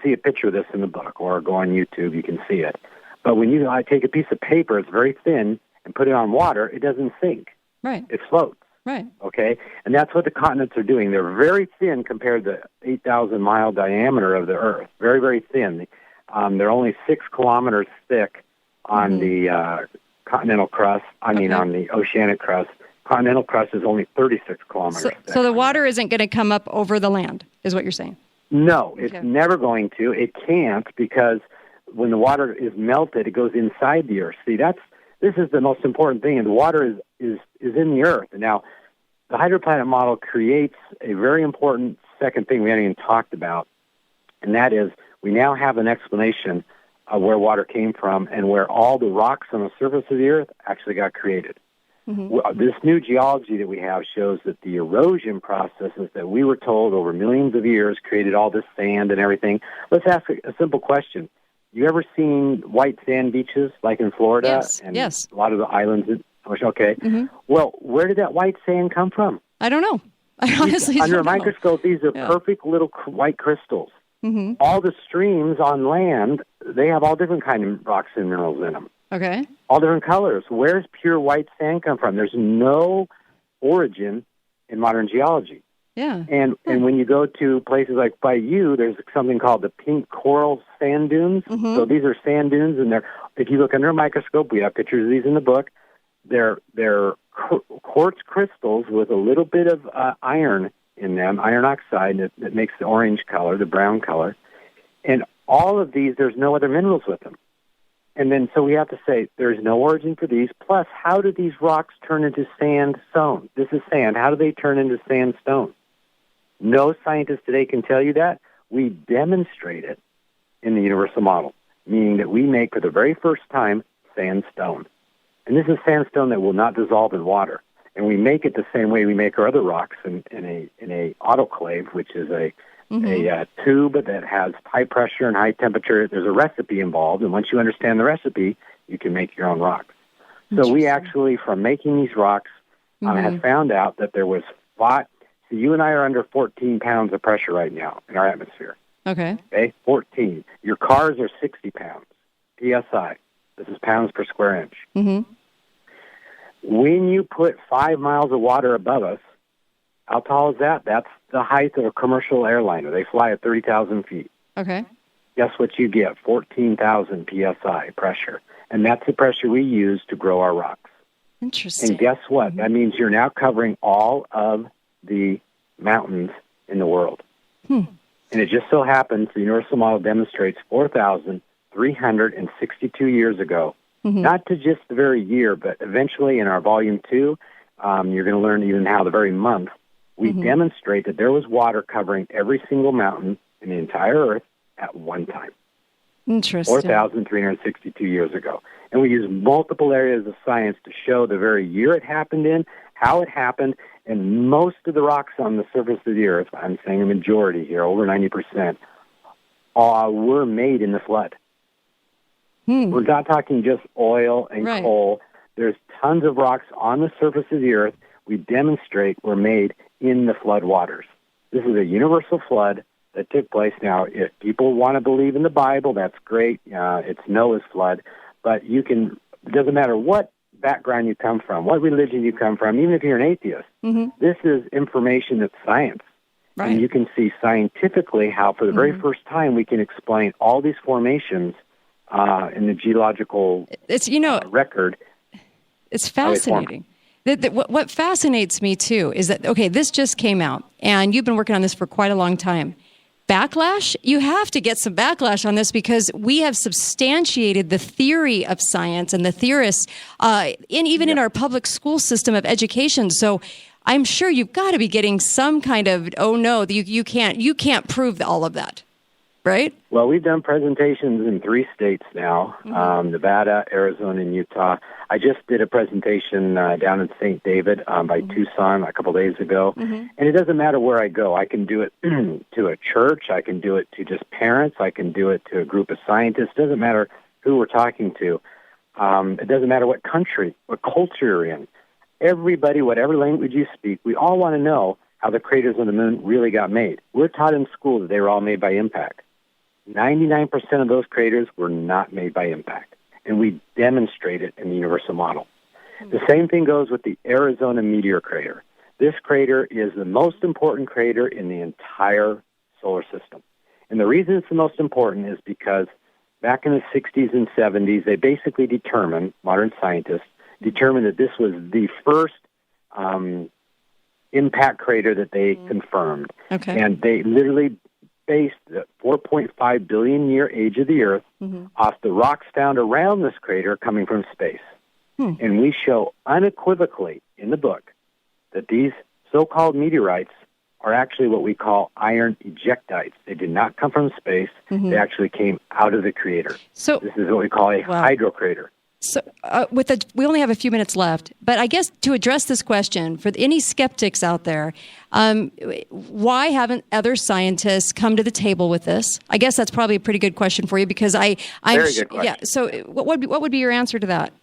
see a picture of this in the book, or go on YouTube, you can see it. But when I take a piece of paper, it's very thin, and put it on water, it doesn't sink. Right. It floats. Right. Okay? And that's what the continents are doing. They're very thin compared to the 8,000-mile diameter of the Earth. Very, very thin. They're only 6 kilometers thick on the continental crust, on the oceanic crust. Continental crust is only 36 kilometers thick. So the water isn't going to come up over the land, is what you're saying? No, it's never going to. It can't, because when the water is melted, it goes inside the Earth. See, this is the most important thing, and the water is in the Earth. And now, the hydroplanet model creates a very important second thing we haven't even talked about, and that is we now have an explanation of where water came from and where all the rocks on the surface of the Earth actually got created. This new geology that we have shows that the erosion processes that we were told over millions of years created all this sand and everything. Let's ask a simple question. You ever seen white sand beaches like in Florida? Yes. A lot of the islands. Okay. Well, where did that white sand come from? I don't know. I honestly under a don't know. microscope, these are perfect little white crystals. Mm-hmm. All the streams on land, they have all different kinds of rocks and minerals in them. Okay. All different colors. Where's pure white sand come from? There's no origin in modern geology. Yeah. And when you go to places like by you, there's something called the pink coral sand dunes. Mm-hmm. So these are sand dunes, and if you look under a microscope, we have pictures of these in the book. They're quartz crystals with a little bit of iron in them, iron oxide, that makes the orange color, the brown color. And all of these, there's no other minerals with them. And then so we have to say there's no origin for these. Plus, how do these rocks turn into sandstone? This is sand. How do they turn into sandstone? No scientist today can tell you that. We demonstrate it in the universal model, meaning that we make for the very first time sandstone. And this is sandstone that will not dissolve in water. And we make it the same way we make our other rocks in a autoclave, which is a tube that has high pressure and high temperature. There's a recipe involved, and once you understand the recipe, you can make your own rocks. So we actually, from making these rocks, have found out that there was so you and I are under 14 pounds of pressure right now in our atmosphere. Okay. 14. Your cars are 60 pounds, PSI. This is pounds per square inch. Mm-hmm. When you put 5 miles of water above us, how tall is that? That's the height of a commercial airliner. They fly at 30,000 feet. Okay. Guess what you get? 14,000 PSI pressure. And that's the pressure we use to grow our rocks. Interesting. And guess what? That means you're now covering all of the mountains in the world. And it just so happens the universal model demonstrates 4,362 years ago, not to just the very year, but eventually in our volume 2, you're going to learn even how the very month, we demonstrate that there was water covering every single mountain in the entire Earth at one time. Interesting. 4,362 years ago. And we use multiple areas of science to show the very year it happened in, how it happened, and most of the rocks on the surface of the Earth, I'm saying a majority here, over 90%, were made in the flood. We're not talking just oil and coal. There's tons of rocks on the surface of the Earth we demonstrate were made in the flood waters. This is a universal flood that took place. Now, if people want to believe in the Bible, that's great. It's Noah's flood. But it doesn't matter what background you come from, what religion you come from, even if you're an atheist, this is information that's science. Right. And you can see scientifically how, for the very first time, we can explain all these formations in the geological record. It's fascinating. What fascinates me, too, is that, okay, this just came out, and you've been working on this for quite a long time. Backlash? You have to get some backlash on this because we have substantiated the theory of science and the theorists in our public school system of education. So I'm sure you've got to be getting some kind of, oh no, you can't prove all of that, right? Well, we've done presentations in 3 states now, Nevada, Arizona, and Utah. I just did a presentation down in St. David by Tucson a couple days ago. And it doesn't matter where I go. I can do it to a church. I can do it to just parents. I can do it to a group of scientists. It doesn't matter who we're talking to. It doesn't matter what country, what culture you're in. Everybody, whatever language you speak, we all want to know how the craters on the moon really got made. We're taught in school that they were all made by impact. 99% of those craters were not made by impact. And we demonstrate it in the universal model. The same thing goes with the Arizona meteor crater. This crater is the most important crater in the entire solar system. And the reason it's the most important is because back in the 60s and 70s, they basically modern scientists determined that this was the first impact crater that they confirmed. Okay. And they literally based the 4.5 billion year age of the Earth off the rocks found around this crater coming from space. And we show unequivocally in the book that these so-called meteorites are actually what we call iron ejectites. They did not come from space. They actually came out of the crater. So this is what we call a hydrocrater. So we only have a few minutes left, but I guess to address this question, for any skeptics out there, why haven't other scientists come to the table with this? I guess that's probably a pretty good question for you because very good question. Yeah. So what would be your answer to that?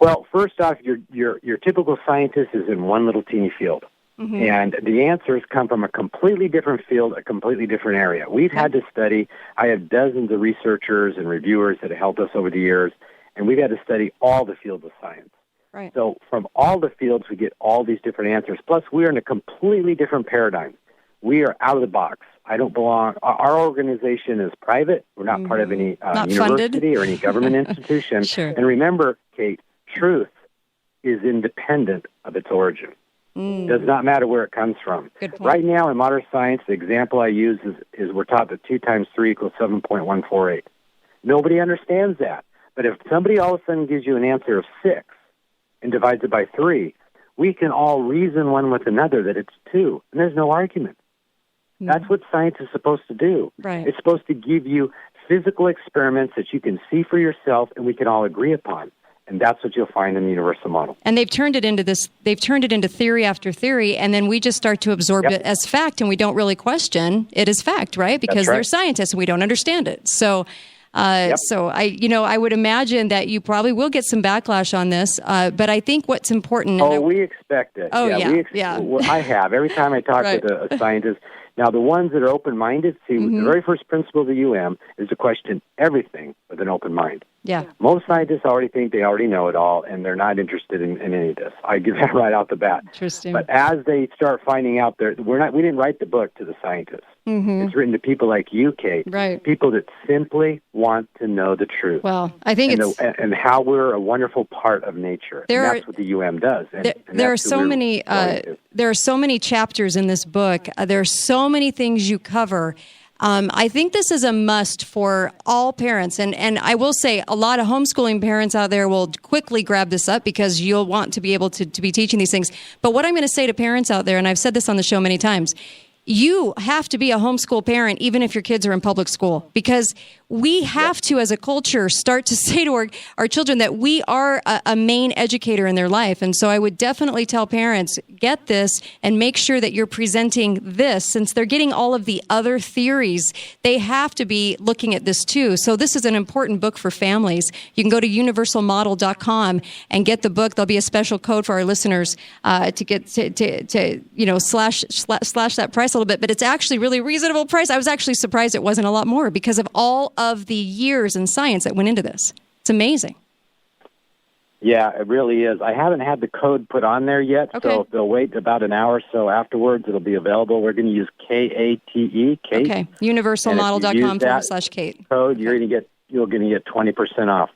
Well, first off, your typical scientist is in one little teeny field. And the answers come from a completely different field, a completely different area. We've had to study. I have dozens of researchers and reviewers that have helped us over the years, and we've had to study all the fields of science. Right. So from all the fields, we get all these different answers. Plus, we're in a completely different paradigm. We are out of the box. I don't belong. Our organization is private. We're not part of any university or any government institution. Sure. And remember, Kate, truth is independent of its origin. Does not matter where it comes from. Good point. Right now in modern science, the example I use is we're taught that 2 times 3 equals 7.148. Nobody understands that. But if somebody all of a sudden gives you an answer of 6 and divides it by 3, we can all reason one with another that it's 2, and there's no argument. That's what science is supposed to do. Right. It's supposed to give you physical experiments that you can see for yourself and we can all agree upon. And that's what you'll find in the universal model. And they've turned it into theory after theory, and then we just start to absorb it as fact, and we don't really question it as fact, right? Because they're scientists and we don't understand it. So I would imagine that you probably will get some backlash on this, but I think what's important. We expect it. I have. Every time I talk with a scientist. Now, the ones that are open-minded, the very first principle of the UM is to question everything with an open mind. Yeah. Most scientists already think they already know it all, and they're not interested in any of this. I give that right out the bat. Interesting. But as they start finding out, we didn't write the book to the scientists. It's written to people like you, Kate. Right. People that simply want to know the truth. Well, I think and how we're a wonderful part of nature. That's what the UM does. There are so many. There are so many chapters in this book. There are so many things you cover. I think this is a must for all parents. And I will say a lot of homeschooling parents out there will quickly grab this up because you'll want to be able to be teaching these things. But what I'm going to say to parents out there, and I've said this on the show many times, you have to be a homeschool parent even if your kids are in public school, because we have to, as a culture, start to say to our children that we are a main educator in their life. And so I would definitely tell parents, get this and make sure that you're presenting this. Since they're getting all of the other theories, they have to be looking at this too. So this is an important book for families. You can go to universalmodel.com and get the book. There'll be a special code for our listeners to get to slash that price a little bit, but it's actually really reasonable price. I was actually surprised it wasn't a lot more because of all of the years in science that went into this. It's amazing. Yeah, it really is. I haven't had the code put on there yet, so if they'll wait about an hour or so afterwards, it'll be available. We're going to use KATE, Kate. Okay, universalmodel.com/Kate. Code, you're going to get 20% off,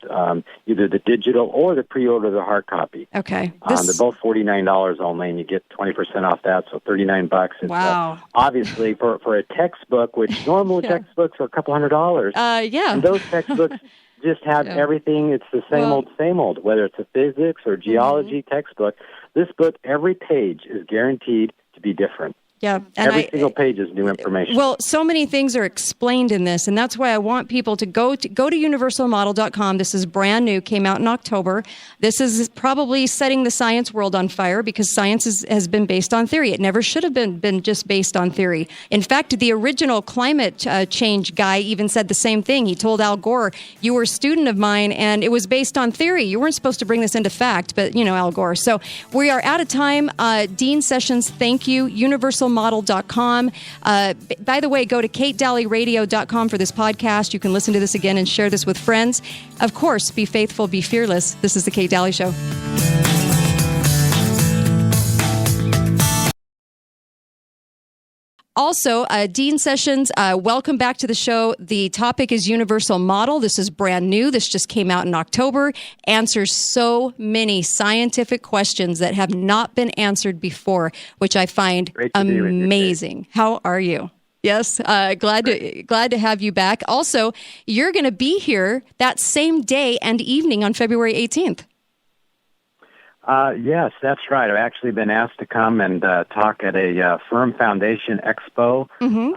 either the digital or the pre-order of the hard copy. Okay. They're both $49 only, and you get 20% off that, so $39. It's, wow. Obviously, for a textbook, which normal textbooks are a couple $100. Yeah. And those textbooks just have everything. It's the same old, whether it's a physics or geology textbook. This book, every page is guaranteed to be different. Yeah. And every single page is new information. Well, so many things are explained in this, and that's why I want people to go to universalmodel.com. This is brand new, came out in October. This is probably setting the science world on fire because science has been based on theory. It never should have been just based on theory. In fact, the original climate change guy even said the same thing. He told Al Gore, "You were a student of mine, and it was based on theory. You weren't supposed to bring this into fact," but, Al Gore. So we are out of time. Dean Sessions, thank you. universalmodel.com. By the way, go to katedalleyradio.com for this podcast. You can listen to this again and share this with friends. Of course, be faithful, be fearless. This is the Kate Dalley Show. Also, Dean Sessions, welcome back to the show. The topic is Universal Model. This is brand new. This just came out in October. Answers so many scientific questions that have not been answered before, which I find amazing. How are you? Yes, glad to have you back. Also, you're going to be here that same day and evening on February 18th. Yes, that's right. I've actually been asked to come and talk at a Firm Foundation Expo. You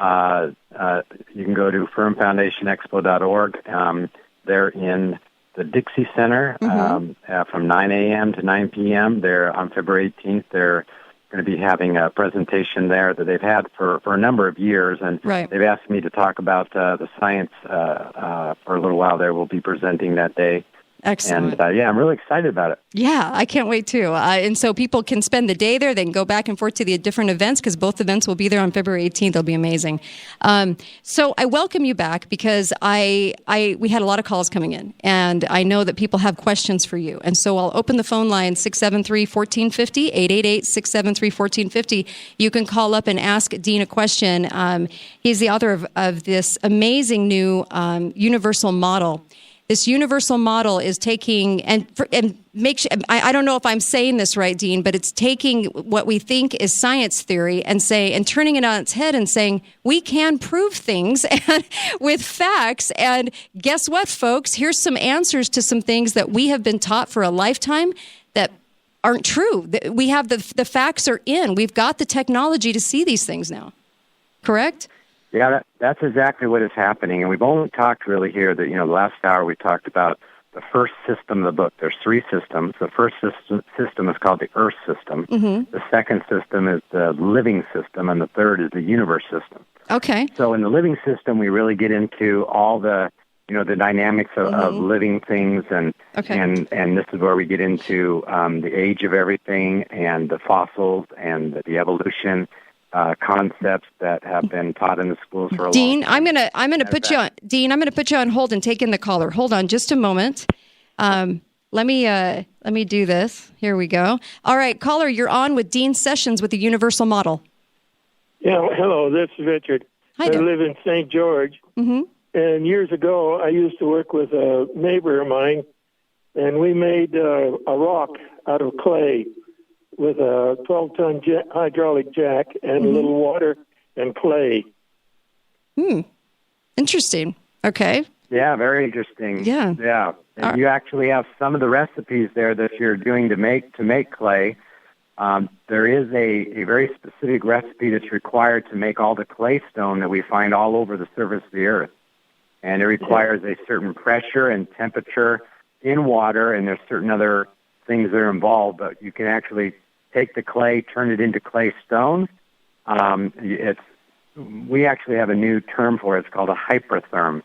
can go to firmfoundationexpo.org. They're in the Dixie Center from 9 a.m. to 9 p.m. They're on February 18th. They're going to be having a presentation there that they've had for a number of years, and they've asked me to talk about the science for a little while there. We'll be presenting that day. Excellent. And I'm really excited about it. Yeah, I can't wait too. And so people can spend the day there. They can go back and forth to the different events because both events will be there on February 18th. They'll be amazing. So I welcome you back because we had a lot of calls coming in, and I know that people have questions for you. And so I'll open the phone line 673-1450, 888-673-1450. You can call up and ask Dean a question. He's the author of this amazing new universal model. This universal model is taking and I don't know if I'm saying this right, Dean, but it's taking what we think is science theory and turning it on its head and saying we can prove things with facts. And guess what, folks? Here's some answers to some things that we have been taught for a lifetime that aren't true. We have the facts are in. We've got the technology to see these things now. Correct? Yeah, that's exactly what is happening. And we've only talked really here that, the last hour we talked about the first system of the book. There's 3 systems. The first system is called the Earth system. Mm-hmm. The second system is the living system. And the third is the universe system. Okay. So in the living system, we really get into all the, the dynamics of living things. And this is where we get into the age of everything and the fossils and the evolution concepts that have been taught in the schools for a Dean, long time. I'm gonna put you on. Dean, I'm gonna put you on hold and take in the caller. Hold on, just a moment. Let me do this. Here we go. All right, caller, you're on with Dean Sessions with the Universal Model. Yeah, hello. This is Richard. Hi I there. live in St. George, and years ago I used to work with a neighbor of mine, and we made a rock out of clay with a 12-ton hydraulic jack and a little water and clay. Interesting. Okay. Yeah, very interesting. Yeah. Yeah. And you actually have some of the recipes there that you're doing to make clay. There is a very specific recipe that's required to make all the clay stone that we find all over the surface of the earth. And it requires a certain pressure and temperature in water, and there's certain other things that are involved, but you can actually take the clay, turn it into clay stone. We actually have a new term for it. It's called a hypertherm.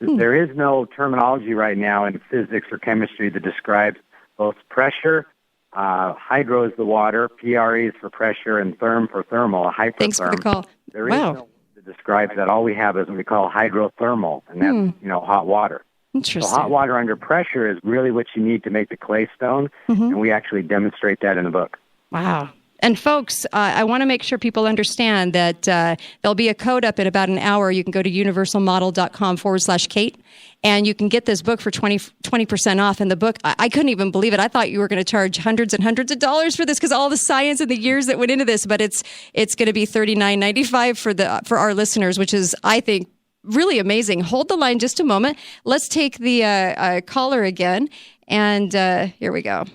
There is no terminology right now in physics or chemistry that describes both pressure. Hydro is the water, PRE is for pressure, and therm for thermal, a hypertherm. Thanks for the call. There is no one that describes that. All we have is what we call hydrothermal, and that's hot water. Interesting. So hot water under pressure is really what you need to make the clay stone, and we actually demonstrate that in the book. Wow. And folks, I want to make sure people understand that there'll be a code up in about an hour. You can go to universalmodel.com/Kate, and you can get this book for 20% off. And the book, I couldn't even believe it. I thought you were going to charge hundreds and hundreds of dollars for this because all the science and the years that went into this. But it's going to be $39.95 for our listeners, which is, I think, really amazing. Hold the line just a moment. Let's take the caller again. And here we go.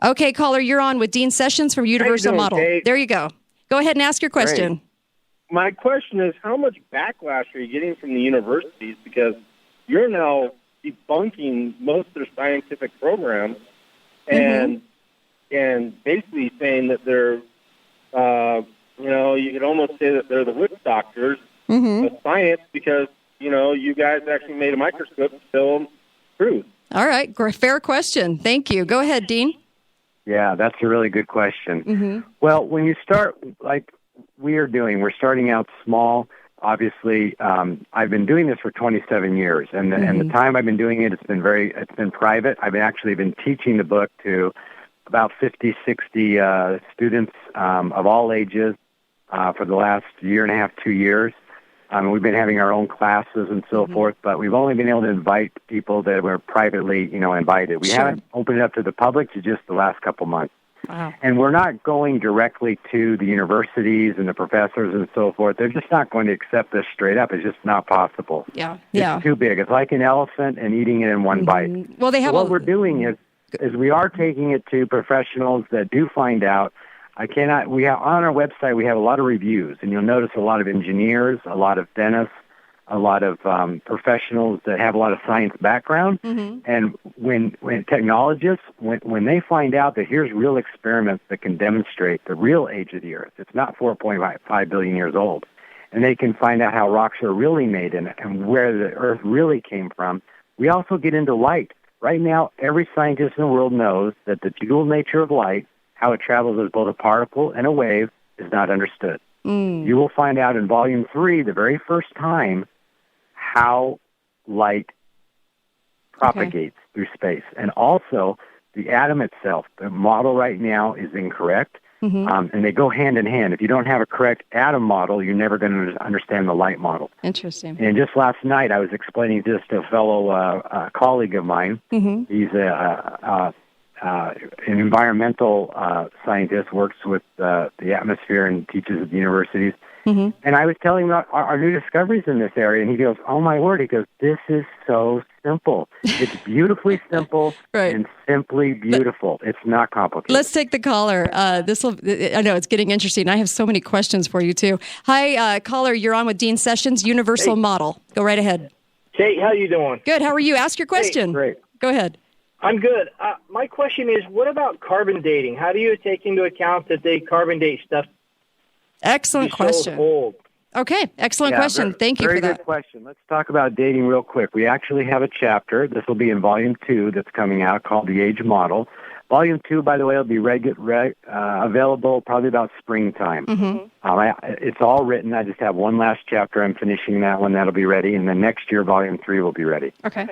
Okay, caller, you're on with Dean Sessions from Universal Model. Kate? There you go. Go ahead and ask your question. Great. My question is, how much backlash are you getting from the universities? Because you're now debunking most of their scientific programs and basically saying that they're, you could almost say that they're the witch doctors of science because, you guys actually made a microscope to show them truth. All right. Fair question. Thank you. Go ahead, Dean. Yeah, that's a really good question. Well, when you start, like we're starting out small. Obviously, I've been doing this for 27 years, and the time I've been doing it, it's been private. I've actually been teaching the book to about 50, 60 students of all ages for the last year and a half, 2 years. We've been having our own classes and so forth, but we've only been able to invite people that were privately, invited. We haven't opened it up to the public to just the last couple months. Wow. And we're not going directly to the universities and the professors and so forth. They're just not going to accept this straight up. It's just not possible. Yeah. It's too big. It's like an elephant and eating it in one bite. Well, they have what we're doing is we are taking it to professionals that do find out. We have on our website, we have a lot of reviews, and you'll notice a lot of engineers, a lot of dentists, a lot of professionals that have a lot of science background. And when technologists, when they find out that here's real experiments that can demonstrate the real age of the Earth, it's not 4.5 billion years old, and they can find out how rocks are really made and where the Earth really came from. We also get into light. Right now, every scientist in the world knows that the dual nature of light, how it travels as both a particle and a wave, is not understood. You will find out in Volume 3, the very first time, how light propagates through space. And also, the atom itself, the model right now is incorrect, and they go hand in hand. If you don't have a correct atom model, you're never going to understand the light model. Interesting. And just last night, I was explaining this to a fellow colleague of mine. He's an environmental scientist, works with the atmosphere and teaches at the universities. And I was telling him about our new discoveries in this area, and he goes, "Oh my word!" He goes, "This is so simple. It's beautifully simple and simply beautiful. It's not complicated." Let's take the caller. I know it's getting interesting. I have so many questions for you too. Hi, caller. You're on with Dean Sessions. Universal model. Go right ahead. Kate, how you doing? Good. How are you? Ask your question. Hey, great. Go ahead. I'm good. My question is, what about carbon dating? How do you take into account that they carbon date stuff? Excellent question. Old? Okay, excellent question. Thank you for that. Very good question. Let's talk about dating real quick. We actually have a chapter. This will be in Volume 2 that's coming out called The Age Model. Volume 2, by the way, will be available probably about springtime. It's all written. I just have one last chapter. I'm finishing that one. That'll be ready. And then next year, Volume 3 will be ready. Okay.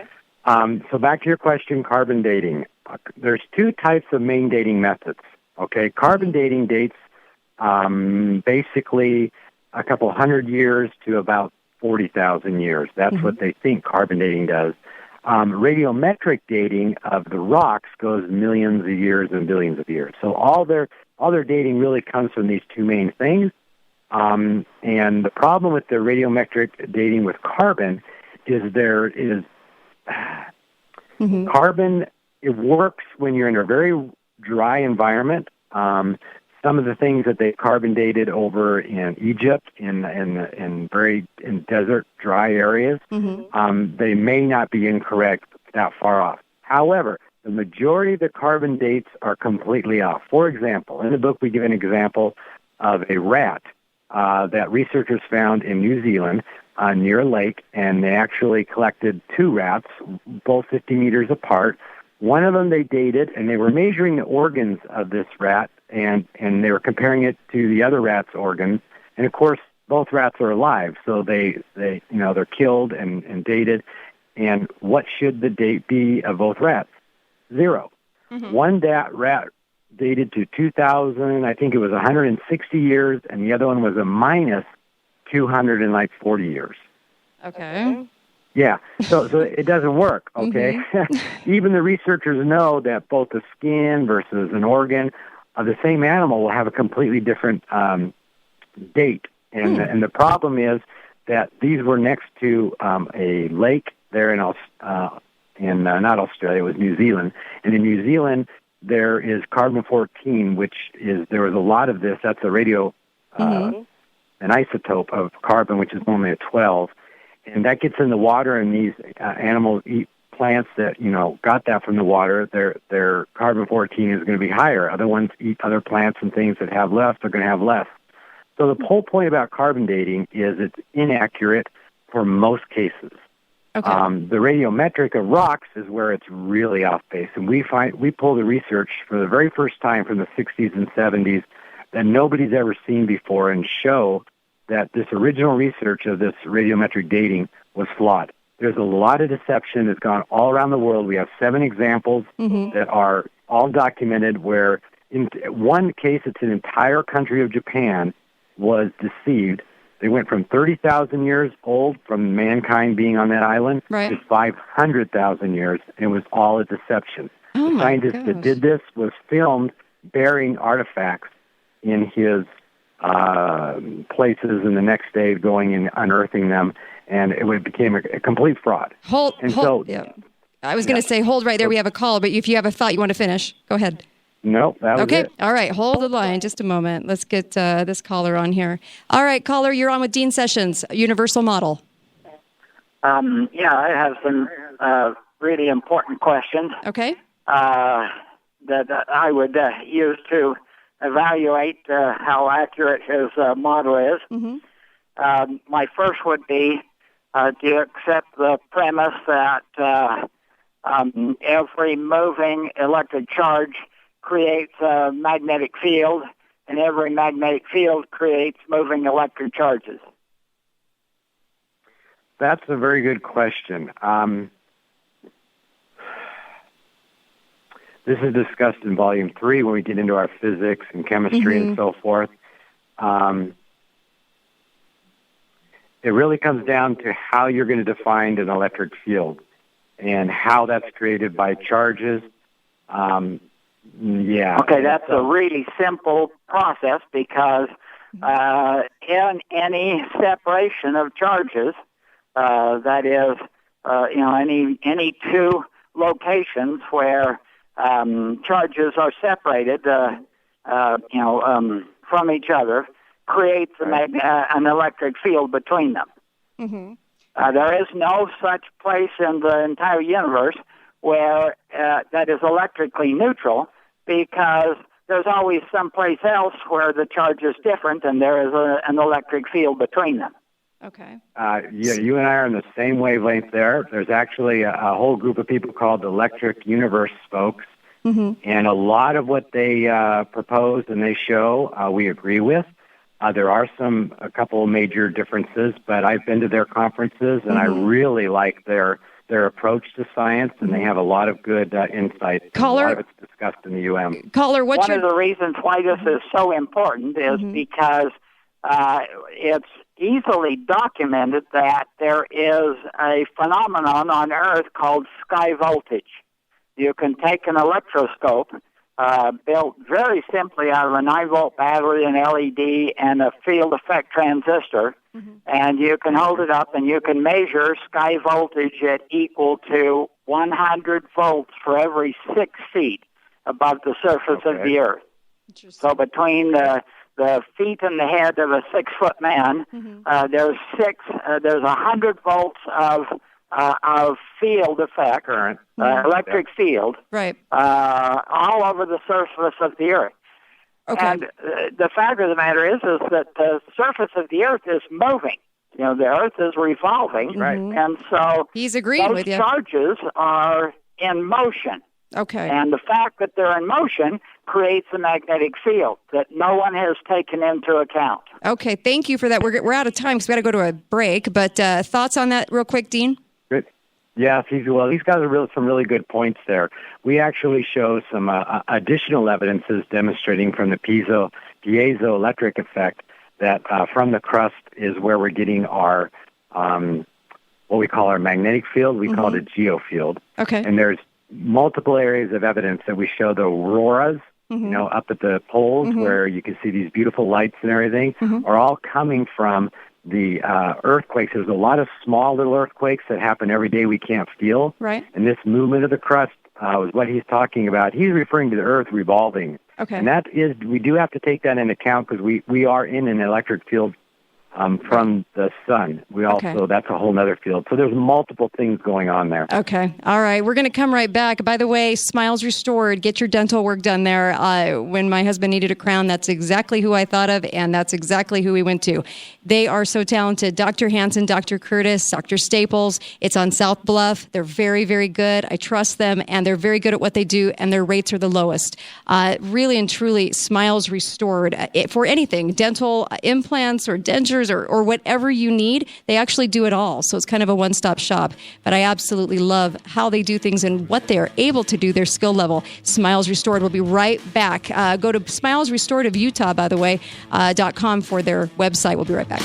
So back to your question, carbon dating. There's two types of main dating methods. Okay, carbon dating dates basically a couple hundred years to about 40,000 years. That's what they think carbon dating does. Radiometric dating of the rocks goes millions of years and billions of years. So all their dating really comes from these two main things. And the problem with the radiometric dating with carbon is there is carbon. It works when you're in a very dry environment. Some of the things that they carbon dated over in Egypt, in desert, dry areas, they may not be incorrect that far off. However, the majority of the carbon dates are completely off. For example, in the book we give an example of a rat that researchers found in New Zealand near a lake, and they actually collected two rats, both 50 meters apart. One of them they dated, and they were measuring the organs of this rat, and they were comparing it to the other rat's organs. And of course, both rats are alive, so they're killed and dated. And what should the date be of both rats? 0. One rat dated to 2,000, I think it was 160 years, and the other one was a minus 240 years. Okay. Yeah, so it doesn't work, okay? Even the researchers know that both the skin versus an organ of the same animal will have a completely different date. And the problem is that these were next to a lake there in not Australia, it was New Zealand. And in New Zealand, there is carbon-14, which is, there was a lot of this. That's a an isotope of carbon, which is normally a 12. And that gets in the water, and these animals eat plants that, got that from the water. Their carbon-14 is going to be higher. Other ones eat other plants and things that have less. They're going to have less. So the whole point about carbon dating is it's inaccurate for most cases. Okay. The radiometric of rocks is where it's really off base. And we pull the research for the very first time from the 60s and 70s that nobody's ever seen before and show that this original research of this radiometric dating was flawed. There's a lot of deception that's gone all around the world. We have 7 examples that are all documented where in one case it's an entire country of Japan was deceived. They went from 30,000 years old from mankind being on that island to 500,000 years, and it was all a deception. The scientist that did this was filmed burying artifacts in his places, and the next day going and unearthing them, and it became a complete fraud. I was going to say, hold right there. We have a call, but if you have a thought you want to finish, go ahead. Nope, that was it. All right, hold the line just a moment. Let's get this caller on here. All right, caller, you're on with Dean Sessions, Universal Model. I have some really important questions. Okay. That I would use to evaluate how accurate his model is. My first would be, do you accept the premise that every moving electric charge creates a magnetic field, and every magnetic field creates moving electric charges? That's a very good question. This is discussed in Volume 3 when we get into our physics and chemistry and so forth. It really comes down to how you're going to define an electric field and how that's created by charges. Okay, that's a really simple process because in any separation of charges, that is, any two locations where charges are separated, from each other, creates an electric field between them. There is no such place in the entire universe where that is electrically neutral, because there's always someplace else where the charge is different and there is an electric field between them. Okay. You and I are on the same wavelength there. There's actually a whole group of people called the Electric Universe folks, and a lot of what they propose and they show we agree with. There are a couple of major differences, but I've been to their conferences, and I really like their approach to science, and they have a lot of good insights. Caller, a lot of it's discussed in the UM. Caller, one of the reasons why this is so important is because it's easily documented that there is a phenomenon on Earth called sky voltage. You can take an electroscope built very simply out of a 9-volt battery, an LED, and a field effect transistor, and you can hold it up and you can measure sky voltage at equal to 100 volts for every 6 feet above the surface of the Earth. So between the feet and the head of a 6-foot man, there's 100 volts of field effect, electric field, all over the surface of the Earth. Okay. And the fact of the matter is that the surface of the Earth is moving. The Earth is revolving, and so he's agreeing with you. Charges are in motion. Okay. And the fact that they're in motion creates a magnetic field that no one has taken into account. Okay, thank you for that. We're out of time because we got to go to a break. But thoughts on that real quick, Dean? Good. Yes, these guys are some really good points there. We actually show some additional evidences demonstrating from the piezoelectric effect that from the crust is where we're getting our what we call our magnetic field. We call it a geofield. Okay. And there's multiple areas of evidence that we show the auroras, up at the poles where you can see these beautiful lights and everything, are all coming from the earthquakes. There's a lot of small little earthquakes that happen every day we can't feel. Right. And this movement of the crust was what he's talking about. He's referring to the Earth revolving. Okay. And that is, we do have to take that into account because we are in an electric field from the sun. We also, that's a whole other field. So there's multiple things going on there. Okay. All right. We're going to come right back. By the way, Smiles Restored, get your dental work done there. When my husband needed a crown, that's exactly who I thought of, and that's exactly who we went to. They are so talented. Dr. Hansen, Dr. Curtis, Dr. Staples. It's on South Bluff. They're very, very good. I trust them, and they're very good at what they do, and their rates are the lowest. Really and truly, Smiles Restored. For anything, dental implants or dentures or whatever you need, they actually do it all. So it's kind of a one-stop shop. But I absolutely love how they do things and what they're able to do, their skill level. Smiles Restored. We'll be right back. Go to Smiles Restored of Utah, by the way, .com for their website. We'll be right back.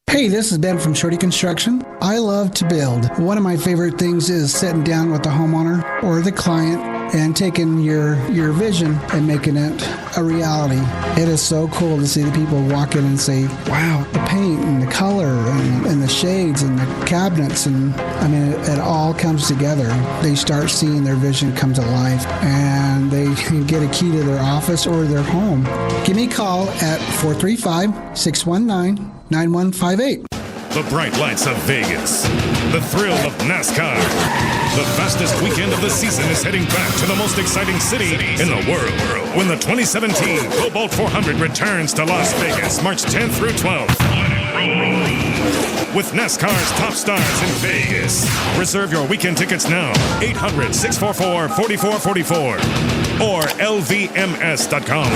Hey, this is Ben from Shorty Construction. I love to build. One of my favorite things is sitting down with the homeowner or the client and taking your vision and making it a reality. It is so cool to see the people walk in and say, wow, the paint and the color and the shades and the cabinets, and I mean, it all comes together. They start seeing their vision come to life, and they can get a key to their office or their home. Give me a call at 435-619-9158. The bright lights of Vegas. the thrill of NASCAR. The fastest weekend of the season is heading back to the most exciting city in the world when the 2017 Cobalt 400 returns to Las Vegas March 10th through 12th. With NASCAR's top stars in Vegas. Reserve your weekend tickets now. 800-644-4444 or lvms.com.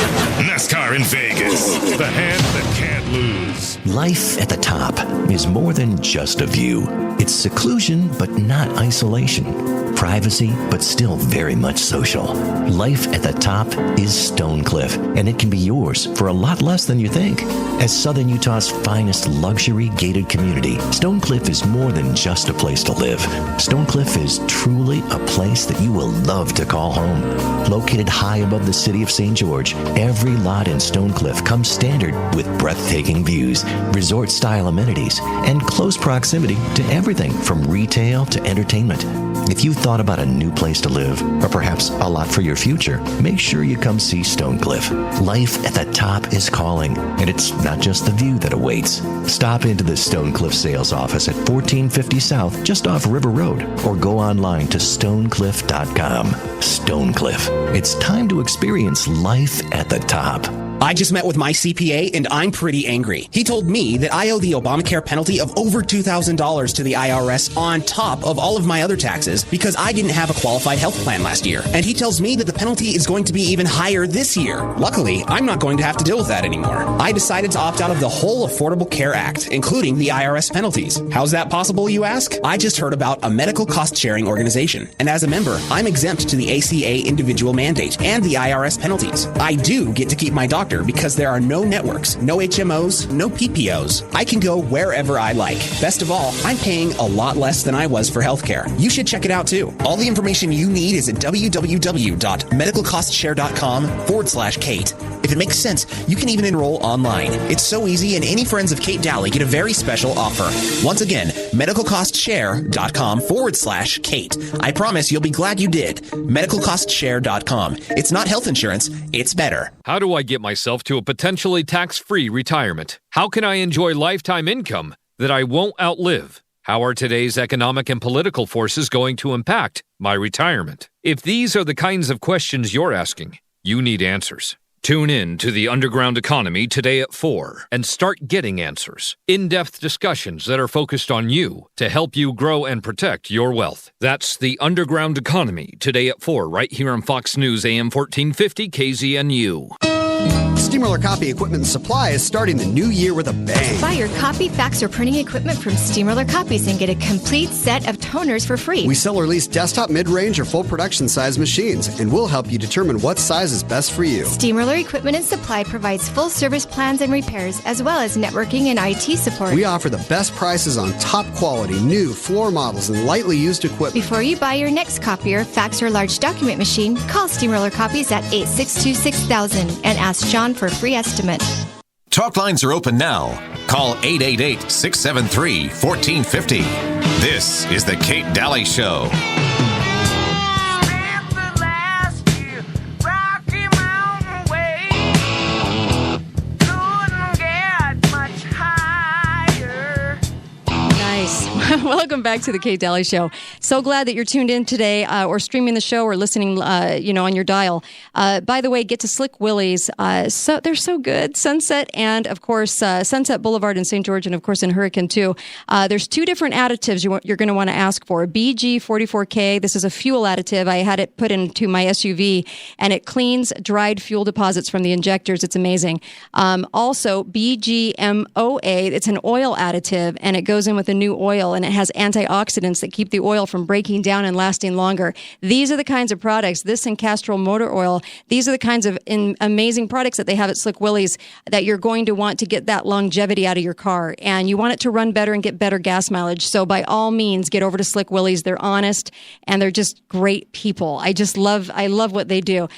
NASCAR in Vegas. The hand that can't lose. Life at the top is more than just a view. It's seclusion, but not isolation. Privacy, but still very much social. Life at the top is Stonecliff, and it can be yours for a lot less than you think. As Southern Utah's finest luxury gated community, Stonecliff is more than just a place to live. Stonecliff is truly a place that you will love to call home. Located high above the city of St. George, every lot in Stonecliff comes standard with breathtaking views, resort-style amenities, and close proximity to everything from retail to entertainment. If you thought about a new place to live, or perhaps a lot for your future, make sure you come see Stonecliff. Life at the top is calling, and it's not just the view that awaits. Stop into the Stonecliff sales office at 1450 South, just off River Road, or go online to stonecliff.com. Stonecliff. It's time to experience life at the top. I just met with my CPA and I'm pretty angry. He told me that I owe the Obamacare penalty of over $2,000 to the IRS on top of all of my other taxes because I didn't have a qualified health plan last year. And he tells me that the penalty is going to be even higher this year. Luckily, I'm not going to have to deal with that anymore. I decided to opt out of the whole Affordable Care Act, including the IRS penalties. How's that possible, you ask? I just heard about a medical cost-sharing organization. And as a member, I'm exempt to the ACA individual mandate and the IRS penalties. I do get to keep my doctor because there are no networks, no HMOs, no PPOs. I can go wherever I like. Best of all, I'm paying a lot less than I was for healthcare. You should check it out too. All the information you need is at www.medicalcostshare.com/Kate. If it makes sense, you can even enroll online. It's so easy, and any friends of Kate Dalley get a very special offer. Once again, medicalcostshare.com/Kate. I promise you'll be glad you did. Medicalcostshare.com. It's not health insurance, it's better. How do I get myself to a potentially tax-free retirement? How can I enjoy lifetime income that I won't outlive? How are today's economic and political forces going to impact my retirement? If these are the kinds of questions you're asking, you need answers. Tune in to The Underground Economy today at 4 and start getting answers. In-depth discussions that are focused on you to help you grow and protect your wealth. That's The Underground Economy today at 4 right here on Fox News AM 1450 KZNU. Steamroller Copy Equipment and Supply is starting the new year with a bang. Buy your copy, fax, or printing equipment from Steamroller Copies and get a complete set of toners for free. We sell or lease desktop, mid-range, or full production size machines, and we'll help you determine what size is best for you. Steamroller Equipment and Supply provides full service plans and repairs, as well as networking and IT support. We offer the best prices on top quality, new floor models, and lightly used equipment. Before you buy your next copier, fax, or large document machine, call Steamroller Copies at 862-6000 and ask John for a free estimate. Talk lines are open now. Call 888-673-1450. This is The Kate Dalley Show. Welcome back to the Kate Dalley Show. So glad that you're tuned in today or streaming the show or listening, on your dial. By the way, get to Slick Willie's. So they're so good. Sunset and, of course, Sunset Boulevard in St. George and, of course, in Hurricane, too. There's two different additives you're going to want to ask for. BG44K, this is a fuel additive. I had it put into my SUV, and it cleans dried fuel deposits from the injectors. It's amazing. Also, BGMOA, it's an oil additive, and it goes in with a new oil, and it has antioxidants that keep the oil from breaking down and lasting longer. These are the kinds of products, this and Castrol motor oil, these are the kinds of amazing products that they have at Slick Willie's that you're going to want to get that longevity out of your car. And you want it to run better and get better gas mileage. So by all means, get over to Slick Willie's. They're honest and they're just great people. I love what they do.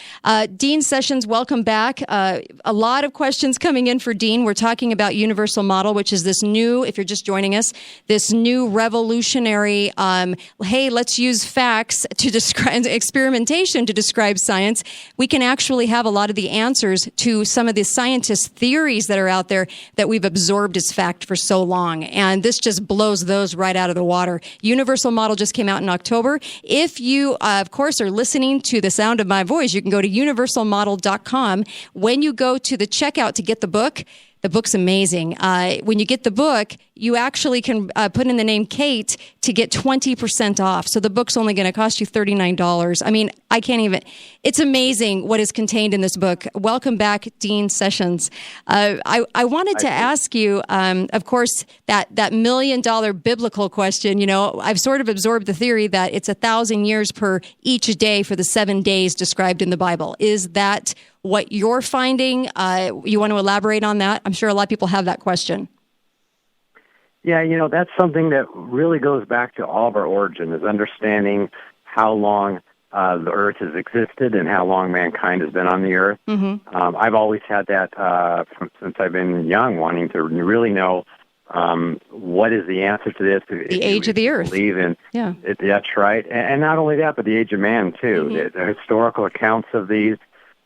Dean Sessions, welcome back. A lot of questions coming in for Dean. We're talking about Universal Model, which is this new, if you're just joining us, this new revolutionary, hey, let's use facts to describe experimentation to describe science, we can actually have a lot of the answers to some of the scientists' theories that are out there that we've absorbed as fact for so long. And this just blows those right out of the water. Universal Model just came out in October. If you, of course, are listening to the sound of my voice, you can go to universalmodel.com. When you go to the checkout to get the book's amazing. When you get the book, you actually can put in the name Kate to get 20% off. So the book's only going to cost you $39. I mean, I can't even. It's amazing what is contained in this book. Welcome back, Dean Sessions. I wanted to ask you, of course, that $1 million biblical question. You know, I've sort of absorbed the theory that it's 1,000 years per each day for the 7 days described in the Bible. Is that what you're finding? You want to elaborate on that? I'm sure a lot of people have that question. Yeah, you know, that's something that really goes back to all of our origin, is understanding how long the Earth has existed and how long mankind has been on the Earth. Mm-hmm. I've always had that since I've been young, wanting to really know what is the answer to this. The age of the Earth. Believe in, yeah. That's right. And not only that, but the age of man, too. Mm-hmm. The historical accounts of these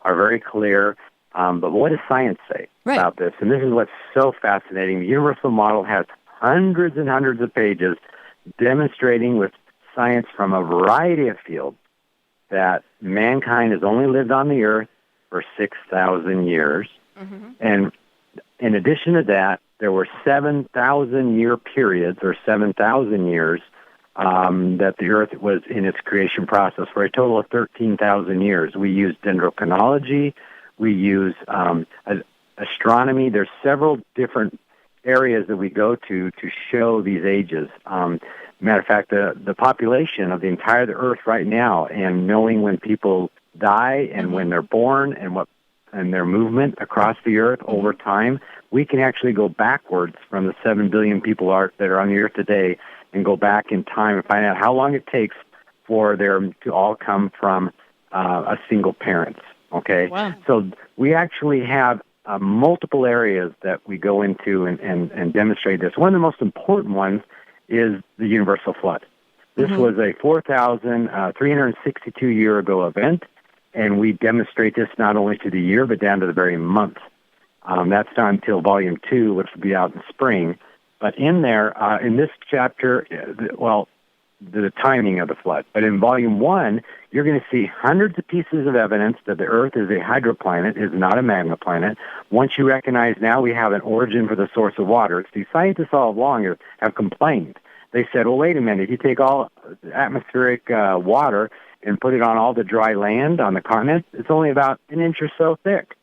are very clear. But what does science say about this? And this is what's so fascinating. The Universal Model has hundreds and hundreds of pages demonstrating with science from a variety of fields that mankind has only lived on the Earth for 6,000 years. Mm-hmm. And in addition to that, there were 7,000-year periods, or 7,000 years, that the Earth was in its creation process, for a total of 13,000 years. We use dendrochronology. We use astronomy. There's several different areas that we go to show these ages. Matter of fact, the population of the entire Earth right now, and knowing when people die and when they're born and their movement across the Earth over time, we can actually go backwards from the 7 billion people that are on the Earth today and go back in time and find out how long it takes for them to all come from a single parent. Okay? Wow. So we actually have multiple areas that we go into and demonstrate this. One of the most important ones is the universal flood. This was a 4,362 year ago event, and we demonstrate this not only to the year, but down to the very month. That's not until Volume 2, which will be out in spring. But in there, in this chapter, the timing of the flood. But in Volume 1, you're going to see hundreds of pieces of evidence that the Earth is a hydroplanet, is not a magma planet. Once you recognize now we have an origin for the source of water, see, scientists all along have complained. They said, well, wait a minute, if you take all atmospheric water and put it on all the dry land on the continent, it's only about an inch or so thick.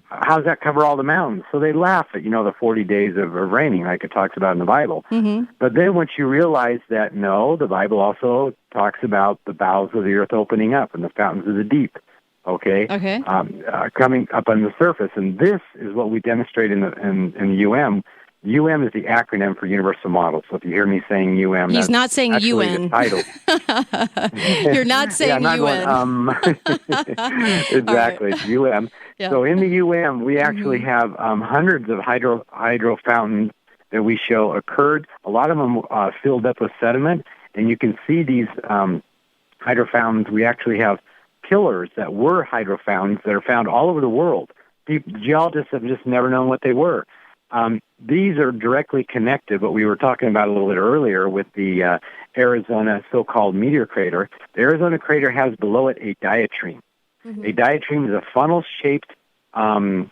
How does that cover all the mountains? So they laugh at, the 40 days of raining, like it talks about in the Bible. But then once you realize that, no, the Bible also talks about the bowels of the earth opening up and the fountains of the deep, coming up on the surface. And this is what we demonstrate in the UM. UM is the acronym for Universal Model. So if you hear me saying UM, he's not saying UN. The title. You're not saying UN. Exactly, it's UM. Yeah. So in the UM, we actually have hundreds of hydro fountains that we show occurred. A lot of them filled up with sediment, and you can see these hydro fountains. We actually have pillars that were hydro fountains that are found all over the world. Geologists have just never known what they were. These are directly connected, what we were talking about a little bit earlier with the Arizona so-called meteor crater. The Arizona crater has below it a diatreme. A diatreme is a funnel-shaped, the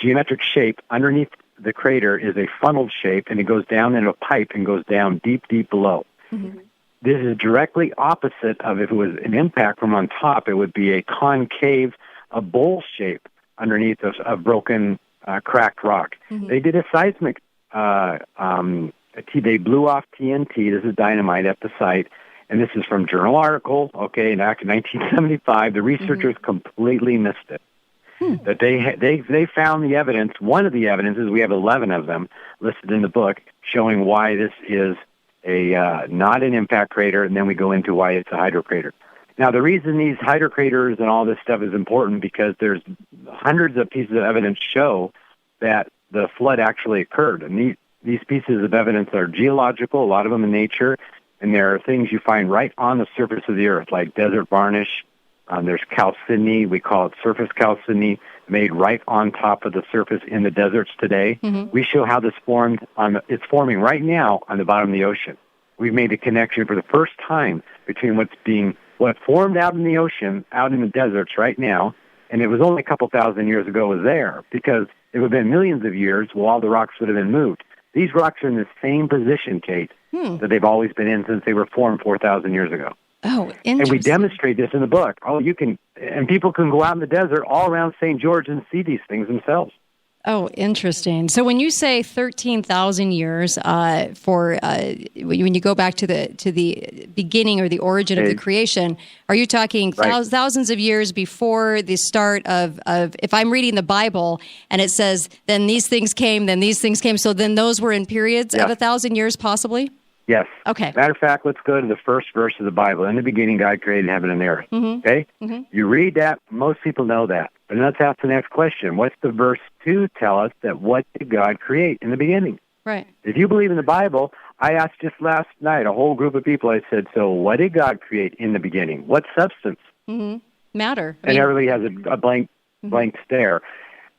geometric shape underneath the crater is a funnel shape, and it goes down in a pipe and goes down deep, deep below. This is directly opposite of if it was an impact from on top, it would be a concave, a bowl shape underneath a broken, cracked rock. They did a seismic, they blew off TNT, this is dynamite at the site, and this is from Journal article, back in 1975. The researchers completely missed it. That they found the evidence. One of the evidences, we have 11 of them listed in the book, showing why this is not an impact crater, and then we go into why it's a hydrocrater. Now, the reason these hydrocraters and all this stuff is important because there's hundreds of pieces of evidence show that the flood actually occurred. And these pieces of evidence are geological, a lot of them in nature, and there are things you find right on the surface of the earth, like desert varnish. There's chalcedony, we call it surface chalcedony, made right on top of the surface in the deserts today. We show how this formed. It's forming right now on the bottom of the ocean. We've made a connection for the first time between what formed out in the ocean, out in the deserts right now, and it was only a couple thousand years ago was there, because it would have been millions of years while all the rocks would have been moved. These rocks are in the same position, Kate, that they've always been in since they were formed 4,000 years ago. Oh, interesting. And we demonstrate this in the book. And people can go out in the desert all around St. George and see these things themselves. Oh, interesting. So when you say 13,000 years when you go back to the beginning or the origin of the creation, are you talking thousands of years before the start of if I'm reading the Bible and it says, then these things came, so then those were in periods of 1,000 years possibly? Yes. Okay. Matter of fact, let's go to the first verse of the Bible. In the beginning, God created heaven and earth. Okay? You read that, most people know that. But let's ask the next question. What's the verse 2 tell us that what did God create in the beginning? Right. If you believe in the Bible, I asked just last night a whole group of people, I said, so what did God create in the beginning? What substance? Matter. And everybody has a blank stare.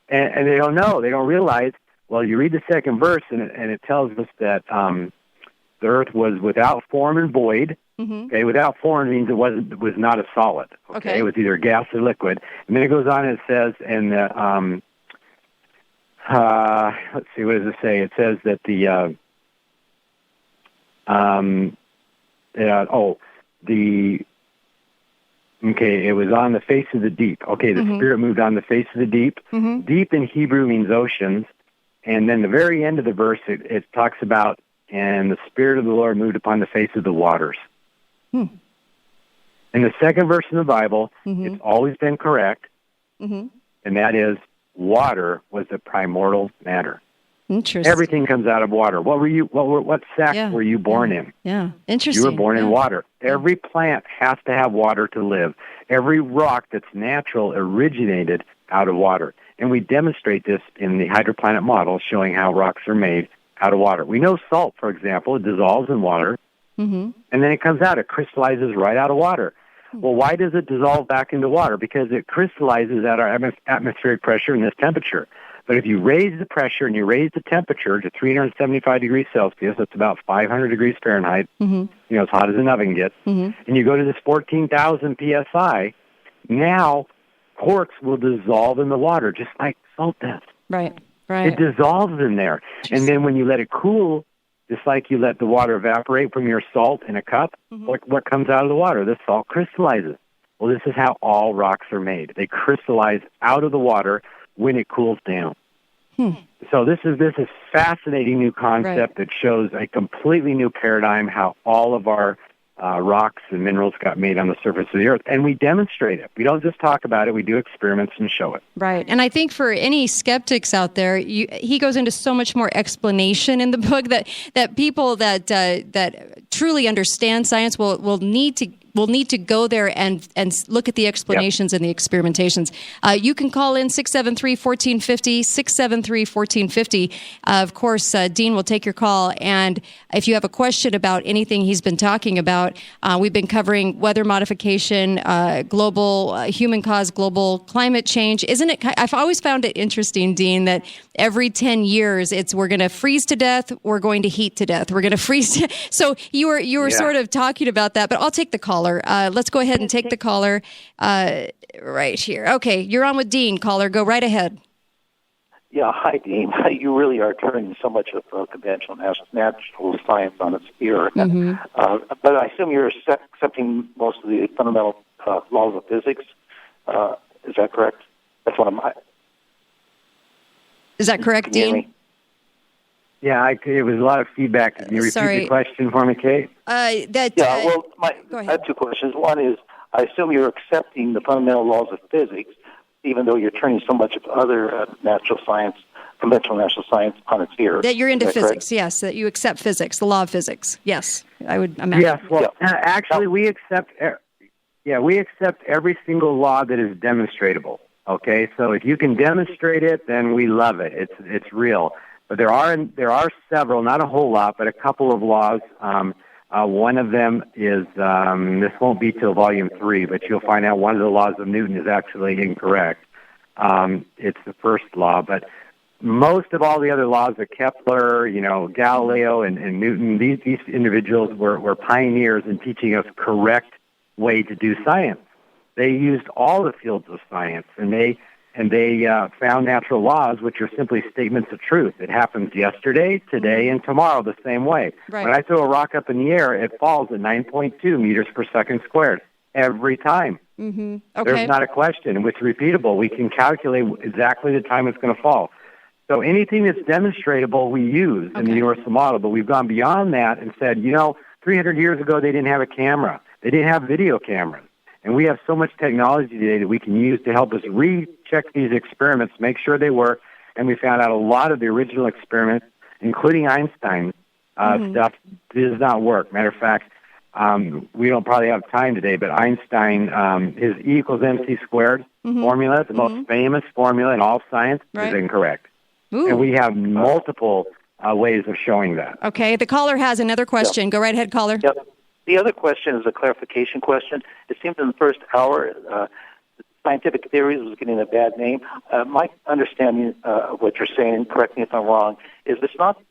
And they don't know. They don't realize, well, you read the second verse, and it tells us that the earth was without form and void. Okay, without form means it was not a solid. Okay, it was either gas or liquid. And then it goes on and it says, and let's see, what does it say? It says that it was on the face of the deep. Okay, the Spirit moved on the face of the deep. Deep in Hebrew means oceans. And then the very end of the verse, it talks about, and the Spirit of the Lord moved upon the face of the waters. In the second verse in the Bible, it's always been correct, and that is, water was the primordial matter. Interesting. Everything comes out of water. What sack were you born in? Yeah, interesting. You were born in water. Every plant has to have water to live. Every rock that's natural originated out of water. And we demonstrate this in the hydroplanet model, showing how rocks are made out of water. We know salt, for example, it dissolves in water, and then it comes out. It crystallizes right out of water. Well, why does it dissolve back into water? Because it crystallizes at our atmospheric pressure and this temperature. But if you raise the pressure and you raise the temperature to 375 degrees Celsius, that's about 500 degrees Fahrenheit, as hot as an oven gets, and you go to this 14,000 psi, now quarks will dissolve in the water, just like salt does. Right. It dissolves in there. And then when you let it cool, just like you let the water evaporate from your salt in a cup, what comes out of the water? The salt crystallizes. Well, this is how all rocks are made. They crystallize out of the water when it cools down. So this is fascinating new concept that shows a completely new paradigm how all of our rocks and minerals got made on the surface of the earth. And we demonstrate it. We don't just talk about it. We do experiments and show it. Right. And I think for any skeptics out there, he goes into so much more explanation in the book that people that truly understand science will need to go there and look at the explanations and the experimentations. You can call in 673-1450, 673-1450. Of course, Dean will take your call. And if you have a question about anything he's been talking about, we've been covering weather modification, global human-caused global climate change. Isn't it? I've always found it interesting, Dean, that every 10 years we're going to freeze to death, we're going to heat to death, we're going to freeze. So you were sort of talking about that, but I'll take the call. Let's go ahead and take the caller right here. Okay, you're on with Dean. Caller, go right ahead. Yeah, hi, Dean. You really are turning so much of conventional natural science on its ear. But I assume you're accepting most of the fundamental laws of physics. Is that correct? That's one of my... Is that correct, Dean? Yeah, it was a lot of feedback. Can you repeat the question for me, Kate? I have two questions. One is, I assume you're accepting the fundamental laws of physics, even though you're turning so much of other natural science, conventional natural science, on its ear. That you're into physics, correct? Yes. That you accept physics, the law of physics. Yes, I would imagine. Yes. Well, actually, we accept every single law that is demonstratable. Okay, so if you can demonstrate it, then we love it. It's real. But there are several, not a whole lot, but a couple of laws. One of them is, this won't be till volume 3, but you'll find out one of the laws of Newton is actually incorrect. It's the first law, but most of all the other laws of Kepler, Galileo and Newton, these individuals were pioneers in teaching us correct way to do science. They used all the fields of science, and they found natural laws, which are simply statements of truth. It happens yesterday, today, and tomorrow the same way. Right. When I throw a rock up in the air, it falls at 9.2 meters per second squared every time. Okay. There's not a question. It's repeatable. We can calculate exactly the time it's going to fall. So anything that's demonstratable, we use in the universal model, but we've gone beyond that and said, 300 years ago they didn't have a camera. They didn't have video cameras. And we have so much technology today that we can use to help us recheck these experiments, make sure they work. And we found out a lot of the original experiments, including Einstein's stuff, does not work. Matter of fact, we don't probably have time today, but Einstein, his E equals MC squared formula, the most famous formula in all science, is incorrect. Ooh. And we have multiple ways of showing that. Okay, the caller has another question. Go right ahead, caller. Yep. The other question is a clarification question. It seems in the first hour, scientific theories was getting a bad name. My understanding of what you're saying, correct me if I'm wrong, is it's not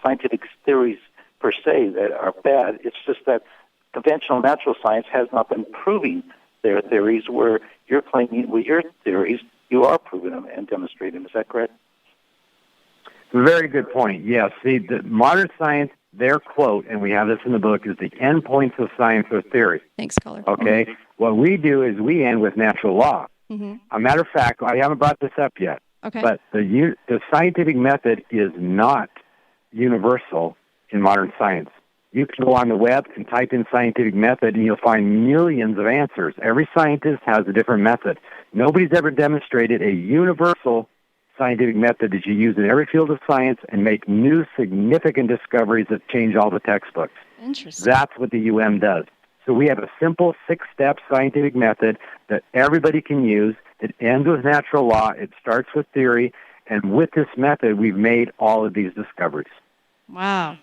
scientific theories per se that are bad. It's just that conventional natural science has not been proving their theories, where you're claiming with your theories you are proving them and demonstrating them. Is that correct? Very good point. Yes. See, the modern science, their quote, and we have this in the book, is the endpoints of science or theory. Thanks, caller. Okay? What we do is we end with natural law. A matter of fact, I haven't brought this up yet, but the scientific method is not universal in modern science. You can go on the web and type in scientific method, and you'll find millions of answers. Every scientist has a different method. Nobody's ever demonstrated a universal scientific method that you use in every field of science and make new significant discoveries that change all the textbooks. Interesting. That's what the UM does. So we have a simple 6-step scientific method that everybody can use. It ends with natural law. It starts with theory. And with this method, we've made all of these discoveries. Wow.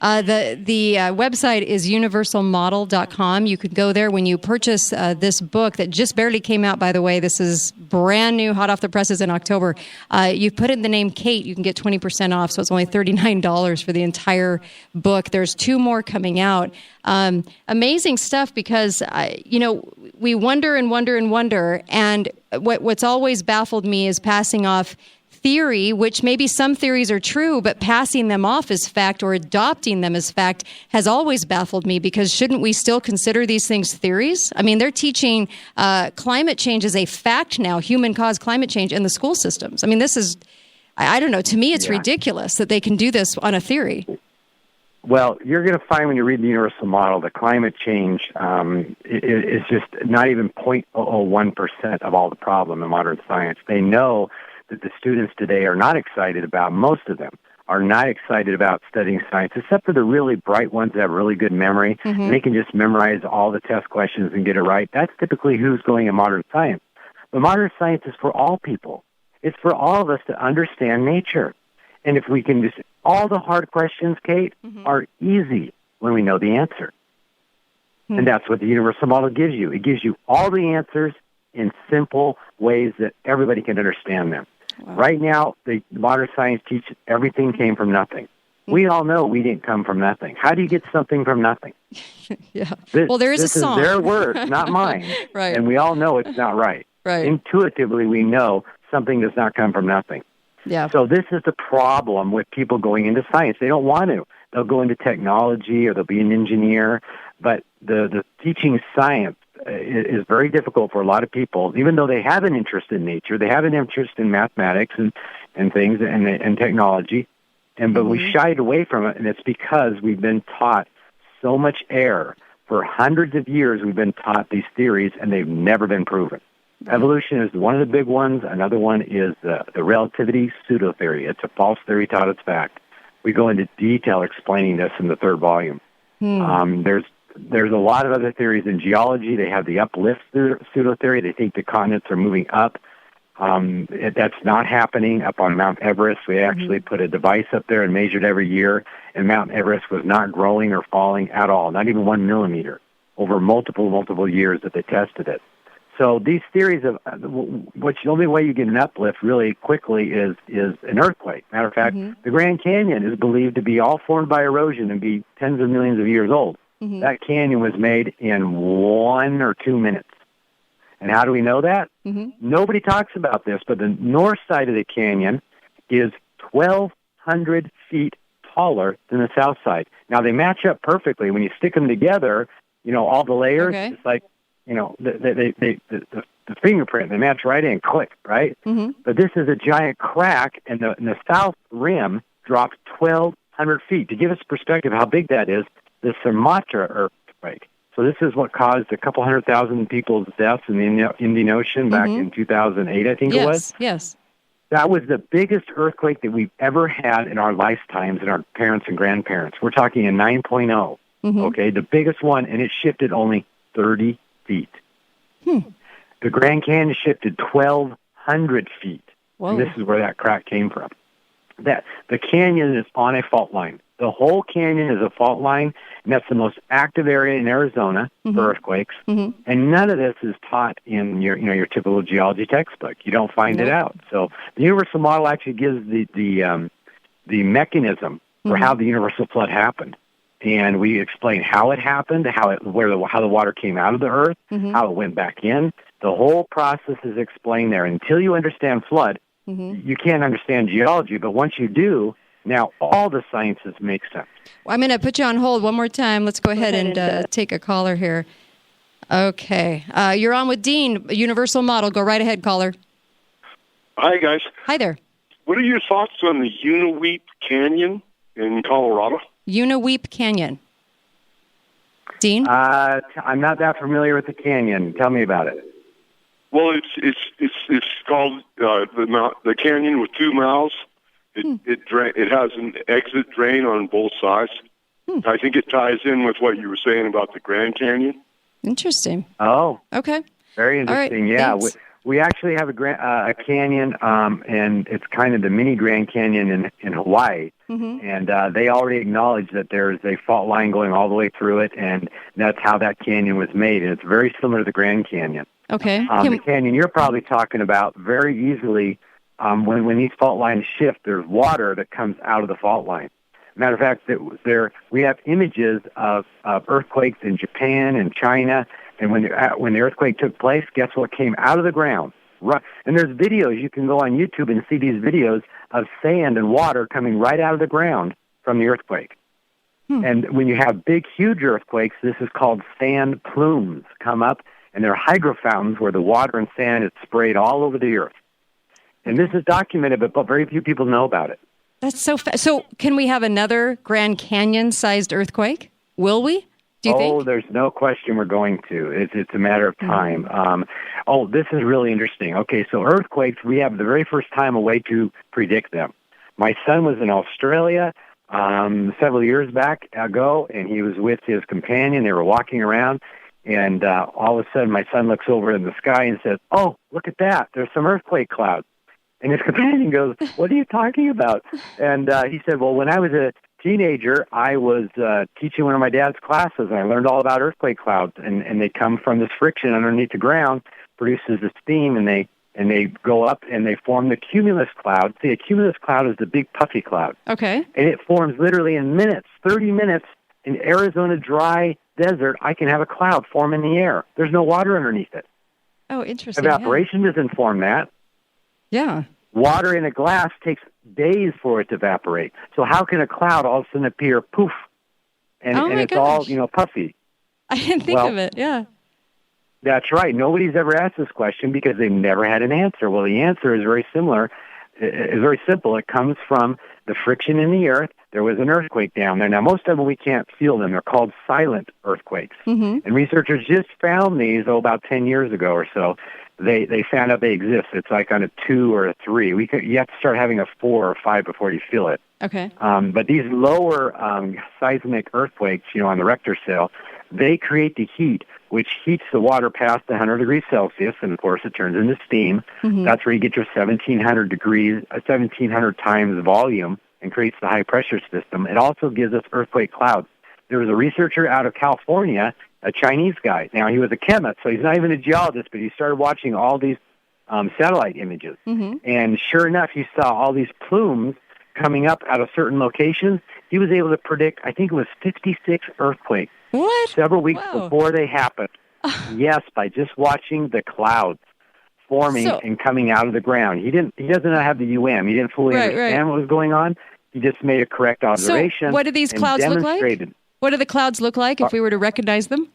The website is universalmodel.com. You could go there when you purchase this book that just barely came out, by the way. This is brand new, hot off the presses in October. You put in the name Kate, you can get 20% off, so it's only $39 for the entire book. There's 2 more coming out. Amazing stuff because, we wonder, and what's always baffled me is passing off theory, which maybe some theories are true, but passing them off as fact or adopting them as fact has always baffled me, because shouldn't we still consider these things theories? I mean, they're teaching climate change as a fact now, human-caused climate change in the school systems. I mean, this is, I don't know, to me it's ridiculous that they can do this on a theory. Well, you're going to find when you read the universal model that climate change is just not even 0.01% of all the problem in modern science. They know that the students today are not excited about, most of them are not excited about studying science, except for the really bright ones that have really good memory, and they can just memorize all the test questions and get it right. That's typically who's going in modern science. But modern science is for all people. It's for all of us to understand nature. And if we can just, all the hard questions, Kate, are easy when we know the answer. And that's what the universal model gives you. It gives you all the answers in simple ways that everybody can understand them. Wow. Right now, the modern science teaches everything came from nothing. We all know we didn't come from nothing. How do you get something from nothing? There is a song. This is their words, not mine. Right. And we all know it's not right. Intuitively, we know something does not come from nothing. Yeah. So this is the problem with people going into science. They don't want to. They'll go into technology or they'll be an engineer. But the teaching science is very difficult for a lot of people, even though they have an interest in nature. They have an interest in mathematics and things and technology. But we shied away from it, and it's because we've been taught so much error. For hundreds of years, we've been taught these theories, and they've never been proven. Evolution is one of the big ones. Another one is the relativity pseudo-theory. It's a false theory taught as fact. We go into detail explaining this in the 3rd volume. There's a lot of other theories in geology. They have the uplift pseudo-theory. They think the continents are moving up. That's not happening up on Mount Everest. We actually put a device up there and measured every year, and Mount Everest was not growing or falling at all, not even 1 millimeter, over multiple years that they tested it. So these theories of the only way you get an uplift really quickly is an earthquake. Matter of fact, the Grand Canyon is believed to be all formed by erosion and be tens of millions of years old. That canyon was made in 1 or 2 minutes. And how do we know that? Nobody talks about this, but the north side of the canyon is 1,200 feet taller than the south side. Now, they match up perfectly. When you stick them together, all the layers, it's like, the fingerprint, they match right in, click, right? But this is a giant crack, and the south rim drops 1,200 feet. To give us perspective how big that is, the Sumatra earthquake. So this is what caused a couple 100,000 people's deaths in the Indian Ocean back in 2008, I think it was. Yes. That was the biggest earthquake that we've ever had in our lifetimes, in our parents and grandparents. We're talking a 9.0, okay, the biggest one, and it shifted only 30 feet. The Grand Canyon shifted 1,200 feet. And this is where that crack came from. The canyon is on a fault line. The whole canyon is a fault line, and that's the most active area in Arizona for earthquakes. And none of this is taught in your typical geology textbook. You don't find it out. So the universal model actually gives the mechanism for how the universal flood happened. And we explain how it happened, how the water came out of the earth, how it went back in. The whole process is explained there. Until you understand flood, you can't understand geology. But once you do, now all the sciences make sense. Well, I'm going to put you on hold one more time. Let's go ahead and take a caller here. Okay. You're on with Dean, Universal Model. Go right ahead, caller. Hi, guys. Hi there. What are your thoughts on the Unaweep Canyon in Colorado? Unaweep Canyon. Dean? I'm not that familiar with the canyon. Tell me about it. Well, it's called the canyon with two mouths. It has an exit drain on both sides. I think it ties in with what you were saying about the Grand Canyon. Interesting. Oh. Okay. Very interesting. Right, yeah. We actually have a canyon, and it's kind of the mini Grand Canyon in Hawaii. And they already acknowledge that there's a fault line going all the way through it, and that's how that canyon was made. And it's very similar to the Grand Canyon. Okay. The canyon you're probably talking about very easily, when these fault lines shift, there's water that comes out of the fault line. Matter of fact, we have images of earthquakes in Japan and China, and when the earthquake took place, guess what came out of the ground? And there's videos. You can go on YouTube and see these videos of sand and water coming right out of the ground from the earthquake. And when you have big, huge earthquakes, this is called sand plumes come up, and they're hydro fountains where the water and sand is sprayed all over the earth. And this is documented, but very few people know about it. That's so So can we have another Grand Canyon-sized earthquake? Will we? Do you think? Oh, there's no question we're going to. It's a matter of time. This is really interesting. Okay, so earthquakes, we have the very first time a way to predict them. My son was in Australia several years ago, and he was with his companion. They were walking around, and all of a sudden my son looks over in the sky and says, "Oh, look at that. There's some earthquake clouds." And his companion goes, "What are you talking about?" And he said, "Well, when I was a teenager, I was teaching one of my dad's classes, and I learned all about earthquake clouds. And they come from this friction underneath the ground, produces this steam, and they go up and they form the cumulus cloud. See, a cumulus cloud is the big puffy cloud. Okay. And it forms literally in minutes, 30 minutes, in Arizona dry desert. I can have a cloud form in the air. There's no water underneath it. Oh, interesting. Evaporation doesn't form that. Yeah. Water in a glass takes days for it to evaporate. So how can a cloud all of a sudden appear, poof, and it's all, puffy? I didn't think of it, yeah. That's right. Nobody's ever asked this question because they've never had an answer. Well, the answer is very similar. It's very simple. It comes from the friction in the earth. There was an earthquake down there. Now, most of them, we can't feel them. They're called silent earthquakes. And researchers just found these, about 10 years ago or so. They found out they exist. It's like on a 2 or a 3. You have to start having a 4 or 5 before you feel it. Okay. But these lower seismic earthquakes, on the Richter scale, they create the heat which heats the water past 100 degrees Celsius, and of course it turns into steam. That's where you get your 1,700 times volume and creates the high pressure system. It also gives us earthquake clouds. There was a researcher out of California, a Chinese guy. Now, he was a chemist, so he's not even a geologist, but he started watching all these satellite images. And sure enough, he saw all these plumes coming up out of certain locations. He was able to predict, I think it was 56 earthquakes. What? Several weeks before they happened. Yes, by just watching the clouds forming and coming out of the ground. He doesn't have the UM. He didn't fully understand what was going on. He just made a correct observation. So what do these clouds look like? What do the clouds look like if we were to recognize them?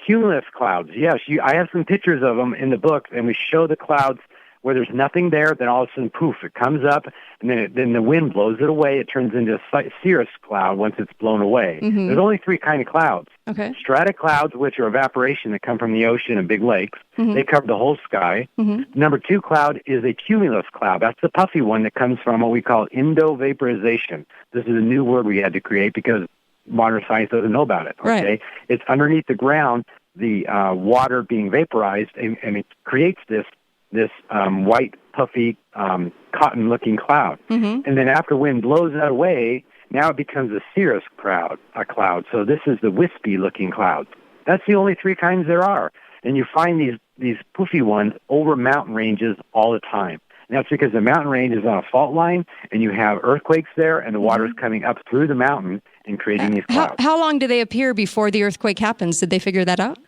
Cumulus clouds, yes. I have some pictures of them in the book, and we show the clouds where there's nothing there, then all of a sudden, poof, it comes up, and then the wind blows it away. It turns into a cirrus cloud once it's blown away. There's only three kinds of clouds. Okay. Stratic clouds, which are evaporation that come from the ocean and big lakes. They cover the whole sky. Number two cloud is a cumulus cloud. That's the puffy one that comes from what we call endovaporization. This is a new word we had to create because modern science doesn't know about it. Okay, right. It's underneath the ground, the water being vaporized, and it creates this white, puffy, cotton-looking cloud. And then after wind blows that away, now it becomes a cirrus cloud. So this is the wispy-looking cloud. That's the only three kinds there are. And you find these poofy ones over mountain ranges all the time. And that's because the mountain range is on a fault line, and you have earthquakes there, and the water's coming up through the mountain and creating these clouds. How long do they appear before the earthquake happens? Did they figure that out?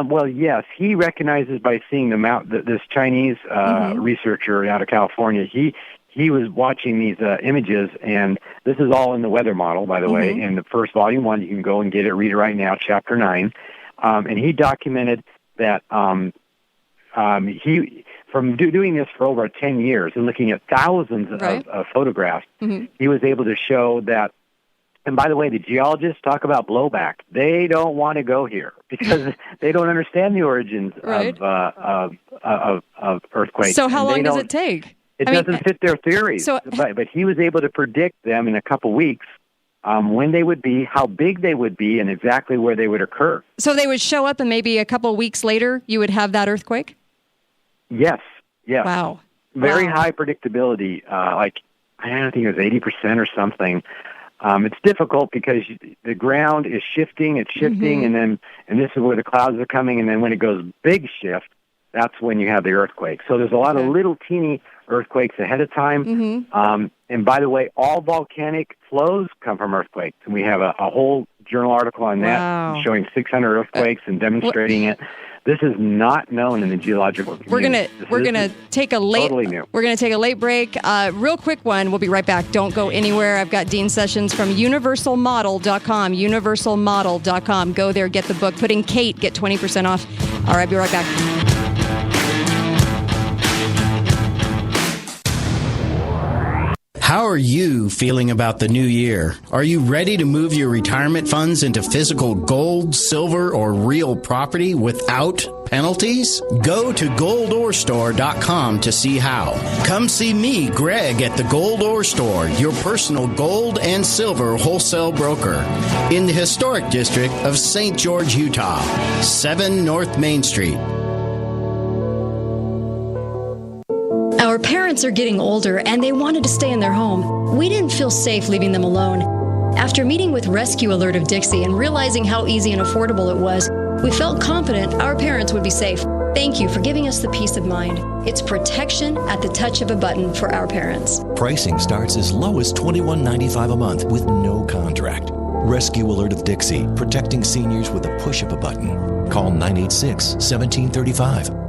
Well, yes. He recognizes by seeing this Chinese researcher out of California. He was watching these images, and this is all in the weather model, by the way. In the first volume 1, you can go and get it, read it right now, chapter 9. And he documented that he, from doing this for over 10 years and looking at thousands of photographs, he was able to show that. And by the way, the geologists talk about blowback. They don't want to go here because they don't understand the origins of earthquakes. So how long does it take? It doesn't fit their theories. But he was able to predict them in a couple weeks, when they would be, how big they would be, and exactly where they would occur. So they would show up, and maybe a couple weeks later, you would have that earthquake? Yes. Wow. Very high predictability. Like, I don't think it was 80% or something. It's difficult because the ground is shifting, and this is where the clouds are coming, and then when it goes big shift, that's when you have the earthquake. So there's a lot of little teeny earthquakes ahead of time. And by the way, all volcanic flows come from earthquakes, and we have a whole journal article on that showing 600 earthquakes and demonstrating it. This is not known in the geological community. We're gonna take a late totally new. We're gonna take a late break. Real quick one. We'll be right back. Don't go anywhere. I've got Dean Sessions from universalmodel.com. Universalmodel.com. Go there, get the book. Put in Kate, get 20% off. All right, be right back. How are you feeling about the new year? Are you ready to move your retirement funds into physical gold, silver, or real property without penalties? Go to goldorstore.com to see how. Come see me, Greg, at the Gold Ore Store, your personal gold and silver wholesale broker in the historic district of St. George, Utah, 7 North Main Street. Our parents are getting older and they wanted to stay in their home. We didn't feel safe leaving them alone. After meeting with Rescue Alert of Dixie and realizing how easy and affordable it was, we felt confident our parents would be safe. Thank you for giving us the peace of mind. It's protection at the touch of a button for our parents. Pricing starts as low as $21.95 a month with no contract. Rescue Alert of Dixie, protecting seniors with a push of a button. Call 986-1735.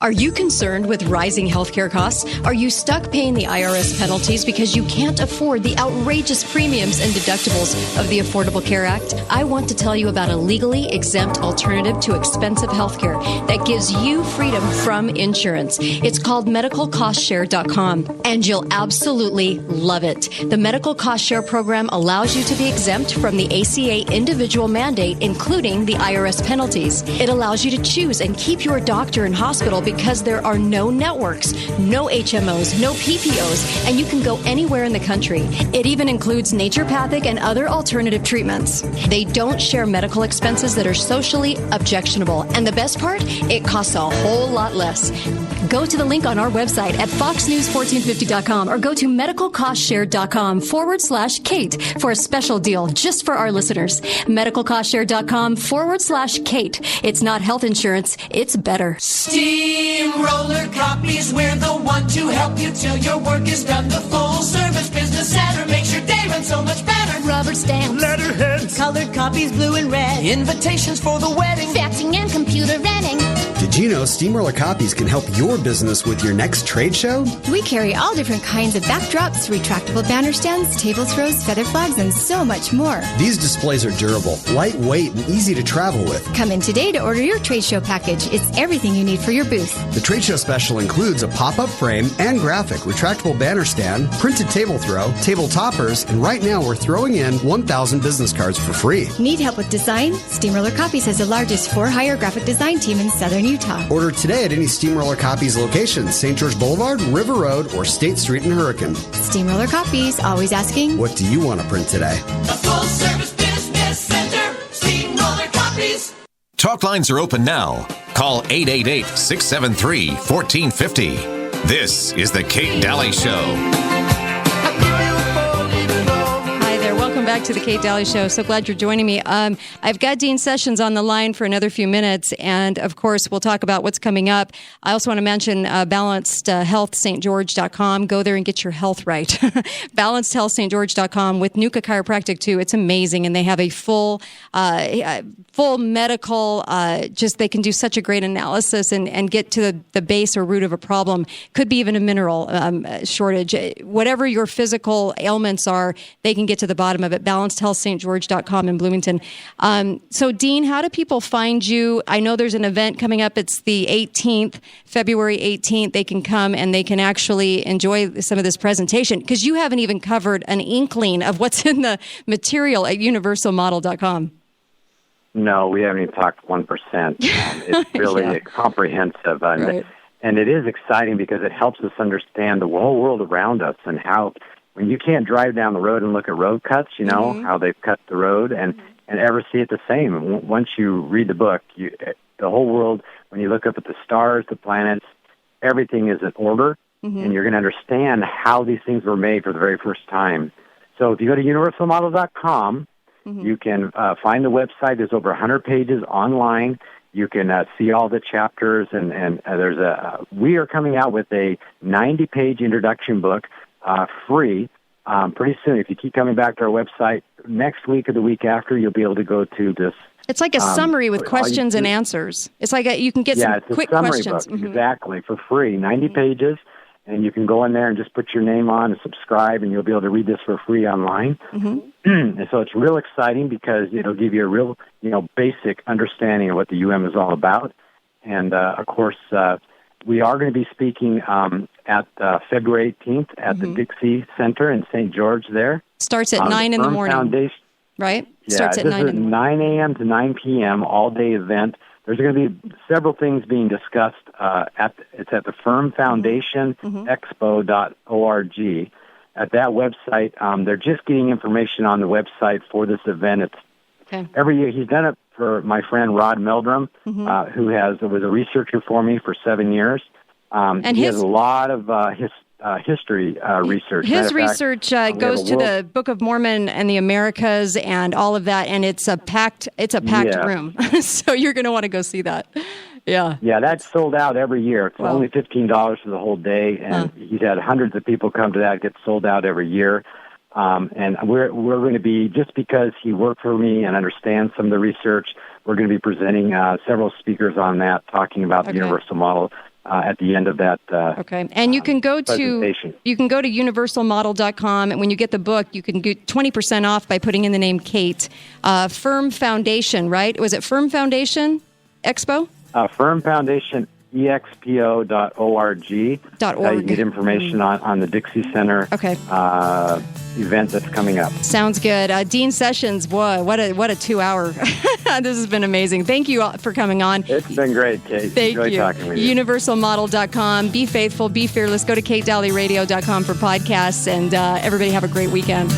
Are you concerned with rising healthcare costs? Are you stuck paying the IRS penalties because you can't afford the outrageous premiums and deductibles of the Affordable Care Act? I want to tell you about a legally exempt alternative to expensive healthcare that gives you freedom from insurance. It's called medicalcostshare.com, and you'll absolutely love it. The Medical Cost Share program allows you to be exempt from the ACA individual mandate, including the IRS penalties. It allows you to choose and keep your doctor and hospital because there are no networks, no HMOs, no PPOs, and you can go anywhere in the country. It even includes naturopathic and other alternative treatments. They don't share medical expenses that are socially objectionable. And the best part, it costs a whole lot less. Go to the link on our website at foxnews1450.com or go to medicalcostshare.com/Kate for a special deal just for our listeners. medicalcostshare.com/Kate. It's not health insurance, it's better. Steamroller Copies, we're the one to help you till your work is done. The full service business center makes your day run so much better. Rubber stamps, letterheads, colored copies blue and red, invitations for the wedding, faxing and computer renting. Did you know Steamroller Copies can help your business with your next trade show? We carry all different kinds of backdrops, retractable banner stands, table throws, feather flags, and so much more. These displays are durable, lightweight, and easy to travel with. Come in today to order your trade show package. It's everything you need for your booth. The trade show special includes a pop-up frame and graphic, retractable banner stand, printed table throw, table toppers, and right now we're throwing in 1,000 business cards for free. Need help with design? Steamroller Copies has the largest for-hire graphic design team in Southern Utah. Order today at any Steamroller Copies location, St. George Boulevard, River Road, or State Street in Hurricane. Steamroller Copies, always asking, what do you want to print today? The full service business center, Steamroller Copies. Talk lines are open now. Call 888-673-1450. This is the Kate Dalley Show. Welcome back to the Kate Dalley Show. So glad you're joining me. I've got Dean Sessions on the line for another few minutes, and of course, we'll talk about what's coming up. I also want to mention balancedhealthstgeorge.com. Go there and get your health right. balancedhealthstgeorge.com with Nuka Chiropractic too. It's amazing, and they have a full medical. They can do such a great analysis and get to the base or root of a problem. Could be even a mineral shortage. Whatever your physical ailments are, they can get to the bottom of it. balancedhealthstgeorge.com in Bloomington. So, Dean, how do people find you? I know there's an event coming up. It's the 18th, February 18th. They can come and they can actually enjoy some of this presentation because you haven't even covered an inkling of what's in the material at universalmodel.com. No, we haven't even talked 1%. It's really comprehensive. Right. And it is exciting because it helps us understand the whole world around us and how when you can't drive down the road and look at road cuts, you know, how they've cut the road and ever see it the same. Once you read the book, the whole world, when you look up at the stars, the planets, everything is in order, and you're going to understand how these things were made for the very first time. So if you go to universalmodel.com, you can find the website. There's over 100 pages online. You can see all the chapters, and there's we are coming out with a 90-page introduction book, free, pretty soon. If you keep coming back to our website, next week or the week after, you'll be able to go to this. It's like a summary with questions and answers. It's like you can get some quick questions. Book, exactly, for free, 90 pages, and you can go in there and just put your name on and subscribe, and you'll be able to read this for free online. And so it's real exciting because it'll give you a real, basic understanding of what the UM is all about. And, of course, we are going to be speaking at February 18th at the Dixie Center in St. George there. Starts at 9 in the morning. Foundation. Right? Yeah, Starts at 9 in the morning. 9 a.m. to 9 p.m. all-day event. There's going to be several things being discussed. It's at the Firm Foundation Expo.org. At that website, they're just getting information on the website for this event. It's every year. He's done it for my friend Rod Meldrum, who was a researcher for me for 7 years. And he has a lot of history research. His research goes to the Book of Mormon and the Americas and all of that, and it's a packed room. So you're going to want to go see that. Yeah. Yeah, that's sold out every year. It's only $15 for the whole day, and he's had hundreds of people come to that. It gets sold out every year. And we're going to be, just because he worked for me and understands some of the research, we're going to be presenting several speakers on that, talking about the universal model at the end of that. And you can go to universalmodel.com, and when you get the book, you can get 20% off by putting in the name Kate. Firm Foundation, right? Was it Firm Foundation Expo? Firm Foundation expo.org. You can get information on the Dixie Center event that's coming up. Sounds good. Dean Sessions, boy, what a 2 hour. This has been amazing. Thank you all for coming on. It's been great, Kate. Thank Enjoy you. talking with you. Universalmodel.com. Be faithful, be fearless. Go to KateDalleyRadio.com for podcasts, and everybody have a great weekend.